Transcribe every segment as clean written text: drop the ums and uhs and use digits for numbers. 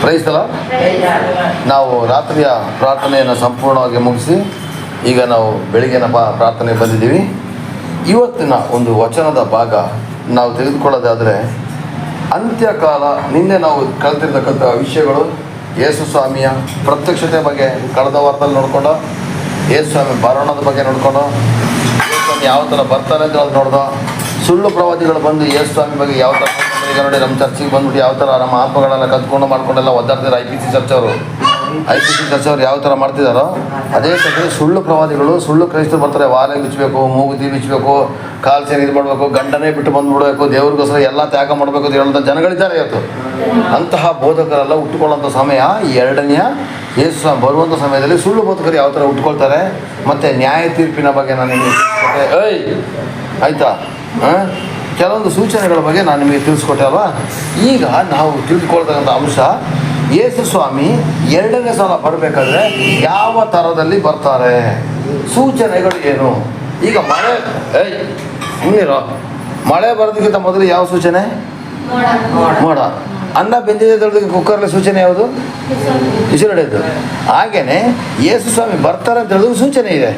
ಕ್ರೈಸ್ತಲ ನಾವು ರಾತ್ರಿಯ ಪ್ರಾರ್ಥನೆಯನ್ನು ಸಂಪೂರ್ಣವಾಗಿ ಮುಗಿಸಿ ಈಗ ನಾವು ಬೆಳಿಗ್ಗೆನ ಪ್ರಾರ್ಥನೆಗೆ ಬಂದಿದ್ದೀವಿ. ಇವತ್ತಿನ ಒಂದು ವಚನದ ಭಾಗ ನಾವು ತೆಗೆದುಕೊಳ್ಳೋದಾದರೆ ಅಂತ್ಯಕಾಲ. ನಿನ್ನೆ ನಾವು ಕಲಿತಿರ್ತಕ್ಕಂಥ ವಿಷಯಗಳು ಯೇಸು ಸ್ವಾಮಿಯ ಪ್ರತ್ಯಕ್ಷತೆ ಬಗ್ಗೆ ಕಳೆದ ವಾರದಲ್ಲಿ ನೋಡ್ಕೊಂಡು, ಯೇಸು ಸ್ವಾಮಿ ಬರೋಣದ ಬಗ್ಗೆ ನೋಡ್ಕೊಂಡು, ಯೇಸು ಸ್ವಾಮಿ ಯಾವ ಥರ ಬರ್ತಾರೆ ಅಂತ ಹೇಳಿ ನೋಡ್ದೋ, ಸುಳ್ಳು ಪ್ರವಾದಿಗಳು ಬಂದು ಯೇಸು ಸ್ವಾಮಿ ಬಗ್ಗೆ ಯಾವ ಥರ ಈಗ ನೋಡಿ ನಮ್ಮ ಚರ್ಚಿಗೆ ಬಂದ್ಬಿಟ್ಟು ಯಾವ ಥರ ನಮ್ಮ ಆತ್ಮಗಳೆಲ್ಲ ಕತ್ಕೊಂಡು ಮಾಡ್ಕೊಂಡೆಲ್ಲ ಒದ್ದಾಡ್ತಿದ್ದಾರೆ. ಐ ಪಿ ಸಿ ಚರ್ಚ್ ಅವರು ಯಾವ ಥರ ಮಾಡ್ತಿದ್ದಾರೋ ಅದೇ ಥರ ಸುಳ್ಳು ಪ್ರವಾದಿಗಳು, ಸುಳ್ಳು ಕ್ರೈಸ್ತರು ಬರ್ತಾರೆ. ವಾಲೆ ಬಿಚ್ಚಬೇಕು, ಮೂಗುತಿ ಬಿಚ್ಚಬೇಕು, ಕಾಲು ಸೇರಿ ಇದು ಮಾಡಬೇಕು, ಗಂಡನೇ ಬಿಟ್ಟು ಬಂದುಬಿಡಬೇಕು, ದೇವ್ರಿಗೋಸ್ಕರ ಎಲ್ಲ ತ್ಯಾಗ ಮಾಡಬೇಕು ಅಂತ ಹೇಳುವಂಥ ಜನಗಳಿದ್ದಾರೆ ಇವತ್ತು. ಅಂತಹ ಬೋಧಕರೆಲ್ಲ ಹುಟ್ಟುಕೊಳ್ಳೋಂಥ ಸಮಯ ಎರಡನೆಯ ಯೇಸು ಬರುವಂಥ ಸಮಯದಲ್ಲಿ ಸುಳ್ಳು ಬೋಧಕರು ಯಾವ ಥರ ಹುಟ್ಕೊಳ್ತಾರೆ. ಮತ್ತು ನ್ಯಾಯ ತೀರ್ಪಿನ ಬಗ್ಗೆ ನಾನು ನಿಮಗೆ ಆಯಿತಾ ಕೆಲವೊಂದು ಸೂಚನೆಗಳ ಬಗ್ಗೆ ನಾನು ನಿಮಗೆ ತಿಳಿಸ್ಕೊಟ್ಟೆ ಅಲ್ವಾ. ಈಗ ನಾವು ತಿಳಿದುಕೊಳ್ತಕ್ಕಂಥ ಅಂಶ, ಯೇಸು ಸ್ವಾಮಿ ಎರಡನೇ ಸಲ ಬರಬೇಕಾದ್ರೆ ಯಾವ ಥರದಲ್ಲಿ ಬರ್ತಾರೆ, ಸೂಚನೆಗಳು ಏನು. ಈಗ ಮಳೆ ಬರೋದಕ್ಕಿಂತ ಮೊದಲು ಯಾವ ಸೂಚನೆ? ಮೋಡ. ಅನ್ನ ಬೆಂದಿದೆ ತೊಳೆದಕ್ಕೆ ಕುಕ್ಕರ್ಲಿ ಸೂಚನೆ ಯಾವುದು? ಬಿಸಿಲು ಹೊಡೆಯೋದು. ಹಾಗೇನೆ ಯೇಸು ಸ್ವಾಮಿ ಬರ್ತಾರೆ ಅಂತ ಹೇಳಿದ್ರು ಸೂಚನೆ ಇದೆ.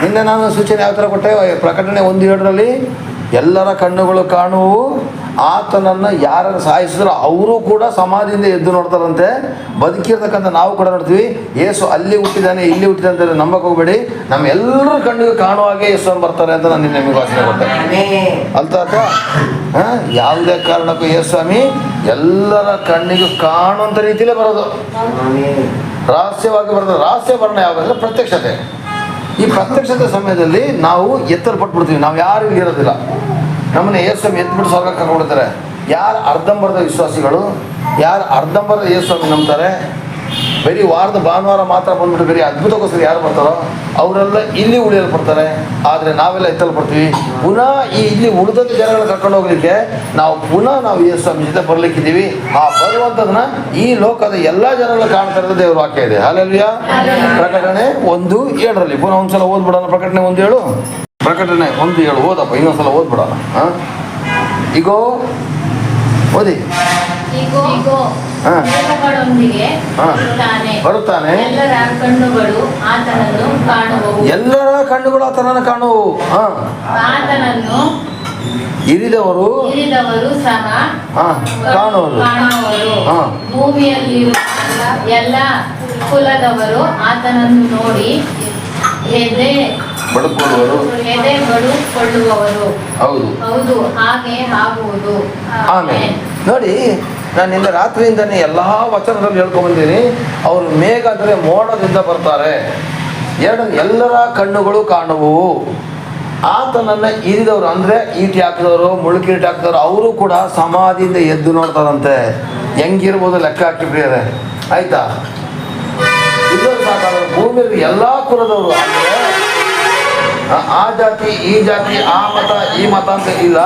ನಿನ್ನೆ ನಾನು ಸೂಚನೆ ಯಾವ ಥರ ಕೊಟ್ಟೆ? ಪ್ರಕಟಣೆ 1:7 ಎಲ್ಲರ ಕಣ್ಣುಗಳು ಕಾಣುವು, ಆತನನ್ನು ಯಾರನ್ನು ಸಾಯಿಸಿದ್ರು ಅವರು ಕೂಡ ಸಮಾಧಿಯಿಂದ ಎದ್ದು ನೋಡ್ತಾರಂತೆ. ಬದುಕಿರ್ತಕ್ಕಂಥ ನಾವು ಕೂಡ ನೋಡ್ತೀವಿ. ಯೇಸು ಅಲ್ಲಿ ಹುಟ್ಟಿದ್ದಾನೆ, ಇಲ್ಲಿ ಹುಟ್ಟಿದ್ದಾನೆ ಅಂತ ನಂಬಕ್ಕೆ ಹೋಗಬೇಡಿ. ನಮ್ಮೆಲ್ಲರ ಕಣ್ಣಿಗೆ ಕಾಣುವ ಹಾಗೆ ಯೇಸು ಬರ್ತಾರೆ ಅಂತ ನಾನು ನಿನ್ನೆ ನಿಮಗೆ ವಾಸನೆ ಕೊಟ್ಟೆ. ಅಲ್ತಾ ಯಾವುದೇ ಕಾರಣಕ್ಕೂ ಯೇಸು ಸ್ವಾಮಿ ಎಲ್ಲರ ಕಣ್ಣಿಗೆ ಕಾಣುವಂಥ ರೀತಿಯಲ್ಲೇ ಬರೋದು, ರಹಸ್ಯವಾಗಿ ಬರೋದು. ರಹಸ್ಯ ವರ್ಣ ಯಾವಾಗಂದ್ರೆ ಪ್ರತ್ಯಕ್ಷತೆ. ಈ ಪ್ರತ್ಯಕ್ಷತೆ ಸಮಯದಲ್ಲಿ ನಾವು ಎತ್ತಲ್ಪಟ್ಬಿಡ್ತೀವಿ. ನಾವು ಯಾರು ಇಲ್ಲಿ ಇರೋದಿಲ್ಲ. ನಮ್ಮನ್ನ ಯೇಸು ಸ್ವಾಮಿ ಎತ್ಬಿಟ್ಟು ಸ್ವರ್ಗಕ್ಕೆ ಕರ್ಕೊಂಡ್ಬಿಡ್ತಾರೆ. ಯಾರು ಅರ್ಧಂಬರ್ಧ ವಿಶ್ವಾಸಿಗಳು, ಯಾರು ಅರ್ಧಂಬರ್ಧ ಯೇಸು ಸ್ವಾಮಿ ನಂಬ್ತಾರೆ, ಬರೀ ವಾರದ ಭಾನುವಾರ ಮಾತ್ರ ಬಂದ್ಬಿಟ್ಟು ಬರೀ ಅದ್ಭುತಕ್ಕೋಸ್ಕರ ಯಾರು ಬರ್ತಾರೋ ಅವರೆಲ್ಲ ಇಲ್ಲಿ ಉಳಿಯಲ್ಪಡ್ತಾರೆ. ಆದರೆ ನಾವೆಲ್ಲ ಎತ್ತಲ್ಪಡ್ತೀವಿ. ಪುನಃ ಇಲ್ಲಿ ಉಳಿದಂಥ ಜನಗಳನ್ನ ಕರ್ಕೊಂಡು ಹೋಗ್ಲಿಕ್ಕೆ ನಾವು ಯೇಸು ಸ್ವಾಮಿ ಜೊತೆ ಬರ್ಲಿಕ್ಕಿದ್ದೀವಿ. ಆ ಬರುವಂಥದನ್ನ ಈ ಲೋಕದ ಎಲ್ಲ ಜನಗಳು ಕಾಣ್ತಾ ಇರೋದು ದೇವ್ರ ವಾಕ್ಯ ಇದೆ. ಹಲ್ಲೆಲೂಯಾ. ಪ್ರಕಟಣೆ 1:7 ಪುನಃ ಒಂದ್ಸಲ ಓದ್ಬಿಡೋಣ. ಪ್ರಕಟಣೆ 1:7 ಪ್ರಕಟಣೆ 1:7 ಓದಪ್ಪ, ಇನ್ನೊಂದ್ಸಲ ಓದ್ಬಿಡೋಣ. ಈಗೋ ಓದಿ. ಬರುತ್ತಾನೆ, ಎಲ್ಲರ ಕಣ್ಣುಗಳು ಆತನನ್ನು ಕಾಣುವು. ಇರಿದವರು ಸಹ ಕಾಣುವರು. ಭೂಮಿಯಲ್ಲಿರುವ ಎಲ್ಲ ಕುಲದವರು ಆತನನ್ನು ನೋಡಿ ಎದೆ ಬಡುಕೊಳ್ಳುವವರು. ಹೌದು, ಹಾಗೆ ಆಗುವುದು. ಆಮೇಲೆ ನೋಡಿ, ನಾನು ನಿನ್ನ ರಾತ್ರಿಯಿಂದನೇ ಎಲ್ಲ ವಚನದಲ್ಲಿ ಹೇಳ್ಕೊಂಡ್ಬಂದೀನಿ. ಅವರು ಮೇಘ ಅಂದರೆ ಮೋಡದಿಂದ ಬರ್ತಾರೆ. ಎಲ್ಲರ ಕಣ್ಣುಗಳು ಕಾಣುವು. ಆತನನ್ನು ಇರಿದವರು ಅಂದರೆ ಈಟಿ ಹಾಕಿದವರು, ಮುಳುಕೀಟಿ ಹಾಕಿದವರು, ಅವರು ಕೂಡ ಸಮಾಧಿಯಿಂದ ಎದ್ದು ನೋಡ್ತಾರಂತೆ. ಹೆಂಗಿರ್ಬೋದು ಲೆಕ್ಕ ಹಾಕಿ ಪ್ರಿಯರೇ, ಆಯ್ತಾ? ಇದು ಸಾಕಾದ್ರೆ ಭೂಮಿಯಲ್ಲಿ ಎಲ್ಲ ಕುಲದವರು, ಅಂದರೆ ಆ ಜಾತಿ ಈ ಜಾತಿ, ಆ ಮತ ಈ ಮತ ಅಂತ ಇಲ್ಲ.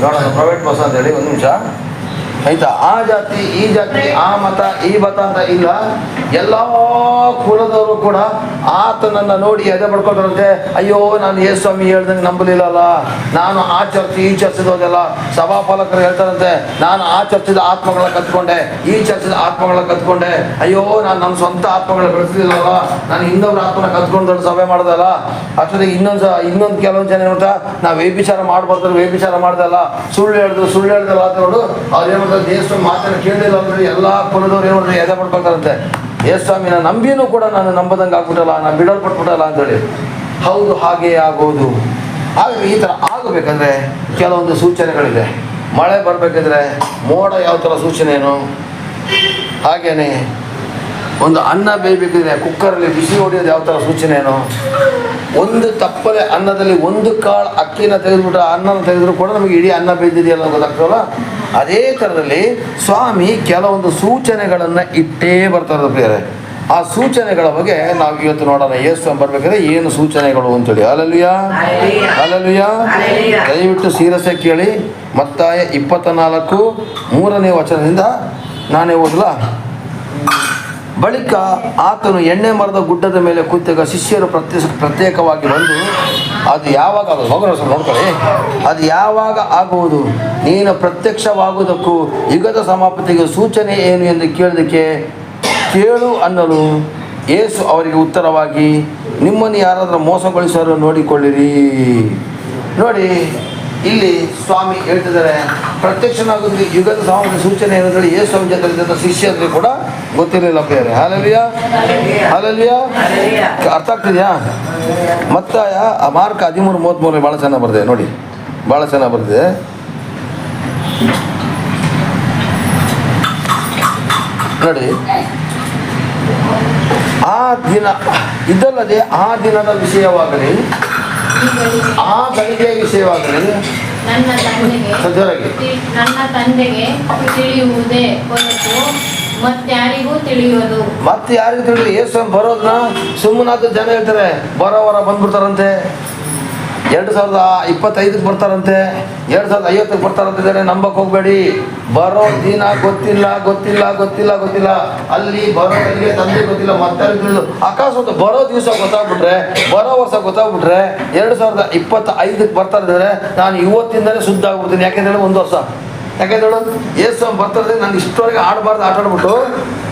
ನೋಡೋಣ ಪ್ರೈವೇಟ್ ಬಸ್ ಅಂತ ಹೇಳಿ 1 ನಿಮಿಷ, ಆಯ್ತಾ? ಆ ಜಾತಿ ಈ ಜಾತಿ, ಆ ಮತ ಈ ಮತ ಅಂತ ಇಲ್ಲ. ಎಲ್ಲ ಕುಲದವರು ಕೂಡ ಆತನನ್ನು ನೋಡಿ ಎದೆ ಪಡ್ಕೊಳ್ತಾರಂತೆ. ಅಯ್ಯೋ, ನಾನು ಯೇಸು ಸ್ವಾಮಿ ಹೇಳ್ದಂಗೆ ನಂಬಲಿಲ್ಲಲ್ಲ, ನಾನು ಆ ಚರ್ಚ್ ಈ ಚರ್ಚದ ಹೋದೆಲ್ಲ. ಸಭಾಪಾಲಕರು ಹೇಳ್ತಾರಂತೆ, ನಾನು ಆ ಚರ್ಚದ ಆತ್ಮಗಳ ಕತ್ಕೊಂಡೆ, ಈ ಚರ್ಚದ ಆತ್ಮಗಳ ಕತ್ಕೊಂಡೆ. ಅಯ್ಯೋ, ನಾನು ನಮ್ಮ ಸ್ವಂತ ಆತ್ಮಗಳ ಬೆಳೆಸಲಿಲ್ಲಲ್ಲ, ನಾನು ಇನ್ನೊಬ್ರ ಆತ್ಮನ ಕತ್ಕೊಂಡು ದೊಡ್ಡ ಸಭೆ ಮಾಡ್ದಲ್ಲ. ಅಷ್ಟೊತ್ತಿಗೆ ಇನ್ನೊಂದು ಕೆಲವೊಂದು ಜನ ಏನ್ಬಿಟ್ಟ, ನಾವು ವ್ಯಭಿಚಾರ ಮಾಡ್ಬಾರ್ದು, ವ್ಯಭಿಚಾರ ಮಾಡ್ದಲ್ಲ, ಸುಳ್ಳು ಹೇಳ್ದಲ್ಲ ಅಂತ ನೋಡು. ಅವ್ರು ಏನು ಮಾಡ್ತಾರೆ, ಯೇಸು ಮಾತನ್ನು ಕೇಳಿಲ್ಲ ಅಂದ್ರೆ ಎಲ್ಲ ಕುಲದವ್ರು ಏನು ಮಾಡಿದ್ರೆ ಎದೆ ಪಡ್ಕೊಳ್ತಾರಂತೆ. ಯೇಸು ಸ್ವಾಮಿನ ನಂಬಿನೂ ಕೂಡ ನಾನು ನಂಬದಂಗೆ ಆಗ್ಬಿಟ್ಟಲ್ಲ, ನಾನು ಬಿಡಲ್ಪಟ್ಬಿಟ್ಟಲ್ಲ ಅಂತೇಳಿ. ಹೌದು, ಹಾಗೇ ಆಗೋದು. ಹಾಗೆ ಈ ಥರ ಆಗಬೇಕಂದ್ರೆ ಕೆಲವೊಂದು ಸೂಚನೆಗಳಿದೆ. ಮಳೆ ಬರಬೇಕಿದ್ರೆ ಮೋಡ ಯಾವ ಥರ ಸೂಚನೆ ಏನು, ಹಾಗೇನೆ ಒಂದು ಅನ್ನ ಬೇಯಬೇಕಿದ್ರೆ ಕುಕ್ಕರಲ್ಲಿ ಬಿಸಿ ಹೊಡೆಯೋದು ಯಾವ ಥರ ಸೂಚನೆ ಏನು. ಒಂದು ತಪ್ಪಲೆ ಅನ್ನದಲ್ಲಿ 1 ಕಾಳು ಅಕ್ಕಿನ ತೆಗೆದುಬಿಟ್ಟು ಅನ್ನನ ತೆಗೆದ್ರು ಕೂಡ ನಮಗೆ ಇಡೀ ಅನ್ನ ಬೇಯ್ದಿದೆಯಲ್ಲ ಗೊತ್ತಾಗ್ತವಲ್ಲ. ಅದೇ ಥರದಲ್ಲಿ ಸ್ವಾಮಿ ಕೆಲವೊಂದು ಸೂಚನೆಗಳನ್ನು ಇಟ್ಟೇ ಬರ್ತಾರೆ ಪ್ರಿಯರೇ. ಆ ಸೂಚನೆಗಳ ಬಗ್ಗೆ ನಾವು ಇವತ್ತು ನೋಡೋಣ. ಯೇಸು ಬರಬೇಕಾದ್ರೆ ಏನು ಸೂಚನೆಗಳು ಅಂತೇಳಿ. Hallelujah, hallelujah. ದಯವಿಟ್ಟು ಸೀರಿಯಸ್ ಆಗಿ ಕೇಳಿ. ಮತ್ತಾಯ 24:3 ವಚನದಿಂದ ನಾನೇ ಓದಲಾ. ಬಳಿಕ ಆತನು ಎಣ್ಣೆ ಮರದ ಗುಡ್ಡದ ಮೇಲೆ ಕೂತಾಗ ಶಿಷ್ಯರು ಪ್ರತ್ಯೇಕವಾಗಿ ಬಂದು ಅದು ಯಾವಾಗ ಆಗೋದು ಮಗನ ಸ್ವಲ್ಪ ನೋಡ್ಕೊಳ್ಳಿ. ಅದು ಯಾವಾಗ ಆಗುವುದು? ನೀನು ಪ್ರತ್ಯಕ್ಷವಾಗುವುದಕ್ಕೂ ಯುಗದ ಸಮಾಪ್ತಿಗೆ ಸೂಚನೆ ಏನು ಎಂದು ಕೇಳಿದಕ್ಕೆ ಕೇಳು ಅನ್ನಲು ಯೇಸು ಅವರಿಗೆ ಉತ್ತರವಾಗಿ, ನಿಮ್ಮನ್ನು ಯಾರಾದರೂ ಮೋಸಗೊಳಿಸಲು ನೋಡಿಕೊಳ್ಳಿರಿ. ನೋಡಿ, ಇಲ್ಲಿ ಸ್ವಾಮಿ ಹೇಳ್ತಿದ್ದಾರೆ ಪ್ರತ್ಯಕ್ಷನಾಗೋದು ಯುಗದ ಸಮಾಪ್ತಿಯ ಸೂಚನೆ ಏನಂತೇಳಿ ಯೇಸು ಸ್ವಾಮಿ ಜೊತೆ ಶಿಷ್ಯರಿಗೆ ಕೂಡ ಗೊತ್ತಿರಲಿಲ್ಲ ಬೇರೆ. Hallelujah, hallelujah. ಅರ್ಥ ಆಗ್ತಿದೆಯಾ? ಮತ್ತಾಯ ಮಾರ್ಕ 13:33 ಭಾಳ ಚೆನ್ನಾಗಿ ಬರ್ದಿದೆ ನೋಡಿ, ಭಾಳ ಚೆನ್ನಾಗಿ ಬರ್ದಿದೆ. ನೋಡಿ, ಆ ದಿನ ಇದಲ್ಲದೆ ಆ ದಿನದ ವಿಷಯವಾಗಲಿ ಆ ಗಳಿಗೆಯ ವಿಷಯವಾಗಲಿ ನನ್ನ ತಂದೆಗೆ ತಿಳಿಯುವುದೇ ಹೊರತು ಮತ್ತಾರಿಗೂ ತಿಳಿಯೋದು. ಮತ್ತೆ ಯಾರಿಗೂ ತಿಳಿದು ಯೇಸು ಬರೋದನ್ನ ಸುಮ್ಮನಾದ ಜನ ಹೇಳ್ತಾರೆ, ಬರೋವರ ಬಂದ್ಬಿಡ್ತಾರಂತೆ, 2025 ಬರ್ತಾರಂತೆ, 2050 ಬರ್ತಾರಂತಿದ್ದಾರೆ. ನಂಬಕ್ ಹೋಗ್ಬೇಡಿ. ಬರೋ ದಿನ ಗೊತ್ತಿಲ್ಲ, ಗೊತ್ತಿಲ್ಲ, ಗೊತ್ತಿಲ್ಲ, ಗೊತ್ತಿಲ್ಲ. ಅಲ್ಲಿ ಬರೋರಿಗೆ ತಂದೆ ಗೊತ್ತಿಲ್ಲ, ಮತ್ತೆ ಅಕಸ್ಮಾತ್ ಬರೋ ದಿವಸ ಗೊತ್ತಾಗ್ಬಿಟ್ರೆ, ಬರೋ ವರ್ಷ ಗೊತ್ತಾಗ್ಬಿಟ್ರೆ 2025 ಬರ್ತಾ ಇದ್ದಾರೆ, ನಾನು ಇವತ್ತಿಂದಲೇ ಶುದ್ಧ ಆಗ್ಬಿಡ್ತೀನಿ. ಯಾಕೆಂದ್ರೆ 1 ವರ್ಷ, ಯಾಕೆಂದ್ರೆ ಯೇಸು ಬರ್ತಾರೆ, ನಾನು ಇಷ್ಟವರೆಗೆ ಆಡಬಾರ್ದು ಆಟಾಡ್ಬಿಟ್ಟು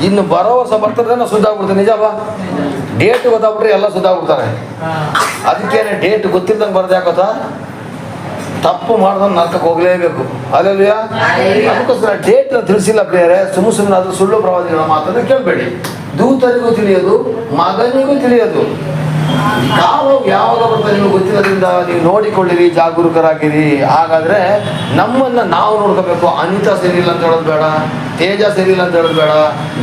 ಇನ್ನು ಬರೋ ವರ್ಷ ಬರ್ತಾರೆ ನಾನು ಶುದ್ಧ ಆಗ್ಬಿಡ್ತೀನಿ. ನಿಜವಾ? ಡೇಟ್ ಗೊತ್ತಾಗ್ಬಿಟ್ರೆ ಎಲ್ಲ ಶುದ್ಧ ಆಗ್ಬಿಡ್ತಾರೆ. ಅದಕ್ಕೇನೆ ಡೇಟ್ ಗೊತ್ತಿಲ್ದಂಗೆ ಬರೋದು ಯಾಕೋತಾ? ತಪ್ಪು ಮಾಡಿದವ್ನು ನರಕಕ್ಕೆ ಹೋಗಲೇಬೇಕು. ಅಲ್ಲಲ್ವೇ? ಅದಕ್ಕೋಸ್ಕರ ಡೇಟ್ ತಿಳಿಸಿಲ್ಲ ಬೇರೆ. ಸುಮ್ಮನೆ ಅದು ಸುಳ್ಳು ಪ್ರವಾದಿಗಳ ಮಾತನ್ನು ಕೇಳಬೇಡಿ. ದೂತರಿಗೂ ತಿಳಿಯೋದು, ಮಗನಿಗೂ ತಿಳಿಯೋದು. ಕಾಲ ಯಾವಾಗ ಬರ್ತಾರೆ ನಿಮಗೆ ಗೊತ್ತಿರೋದ್ರಿಂದ ನೀವು ನೋಡಿಕೊಳ್ಳಿರಿ, ಜಾಗರೂಕರಾಗಿರಿ. ಹಾಗಾದ್ರೆ ನಮ್ಮನ್ನ ನಾವು ನೋಡ್ಕೋಬೇಕು. ಅನಿತಾ ಸರಿ ಇಲ್ಲ ಅಂತ ಹೇಳೋದು ಬೇಡ, ತೇಜ ಸರಿ ಇಲ್ಲ ಅಂತ ಹೇಳೋದು ಬೇಡ,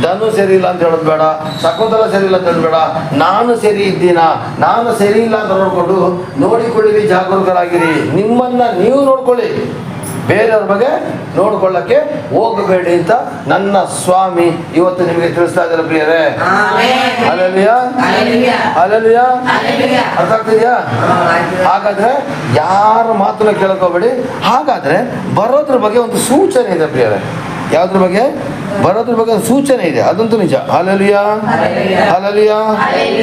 ಧನು ಸರಿ ಇಲ್ಲ ಅಂತ ಹೇಳೋದು ಬೇಡ, ಶಕುಂತಲ ಸರಿ ಇಲ್ಲ ಅಂತ ಹೇಳೋದು ಬೇಡ. ನಾನು ಸರಿ ಇದ್ದೀನ, ನಾನು ಸರಿ ಇಲ್ಲ ಅಂತ ನೋಡ್ಕೊಂಡು ನೋಡಿಕೊಳ್ಳಿರಿ, ಜಾಗರೂಕರಾಗಿರಿ. ನಿಮ್ಮನ್ನ ನೀವು ನೋಡ್ಕೊಳ್ಳಿ, ಬೇರೆಯವ್ರ ಬಗ್ಗೆ ನೋಡ್ಕೊಳ್ಳಕ್ಕೆ ಹೋಗಬೇಡಿ ಅಂತ ನನ್ನ ಸ್ವಾಮಿ ಇವತ್ತು ನಿಮಗೆ ತಿಳಿಸ್ತಾ ಇದ್ದಾರೆ ಪ್ರಿಯರೇ. Hallelujah, hallelujah. ಅರ್ಥ ಆಗ್ತಿದ್ಯಾ? ಹಾಗಾದ್ರೆ ಯಾರ ಮಾತನ್ನ ಕೇಳಕ್ ಹೋಗ್ಬೇಡಿ. ಹಾಗಾದ್ರೆ ಬರೋದ್ರ ಬಗ್ಗೆ ಒಂದು ಸೂಚನೆ ಇದೆ ಪ್ರಿಯರೇ. ಯಾವ್ದ್ರ ಬಗ್ಗೆ? ಬರೋದ್ರ ಬಗ್ಗೆ ಒಂದು ಸೂಚನೆ ಇದೆ, ಅದಂತೂ ನಿಜ. Hallelujah, hallelujah.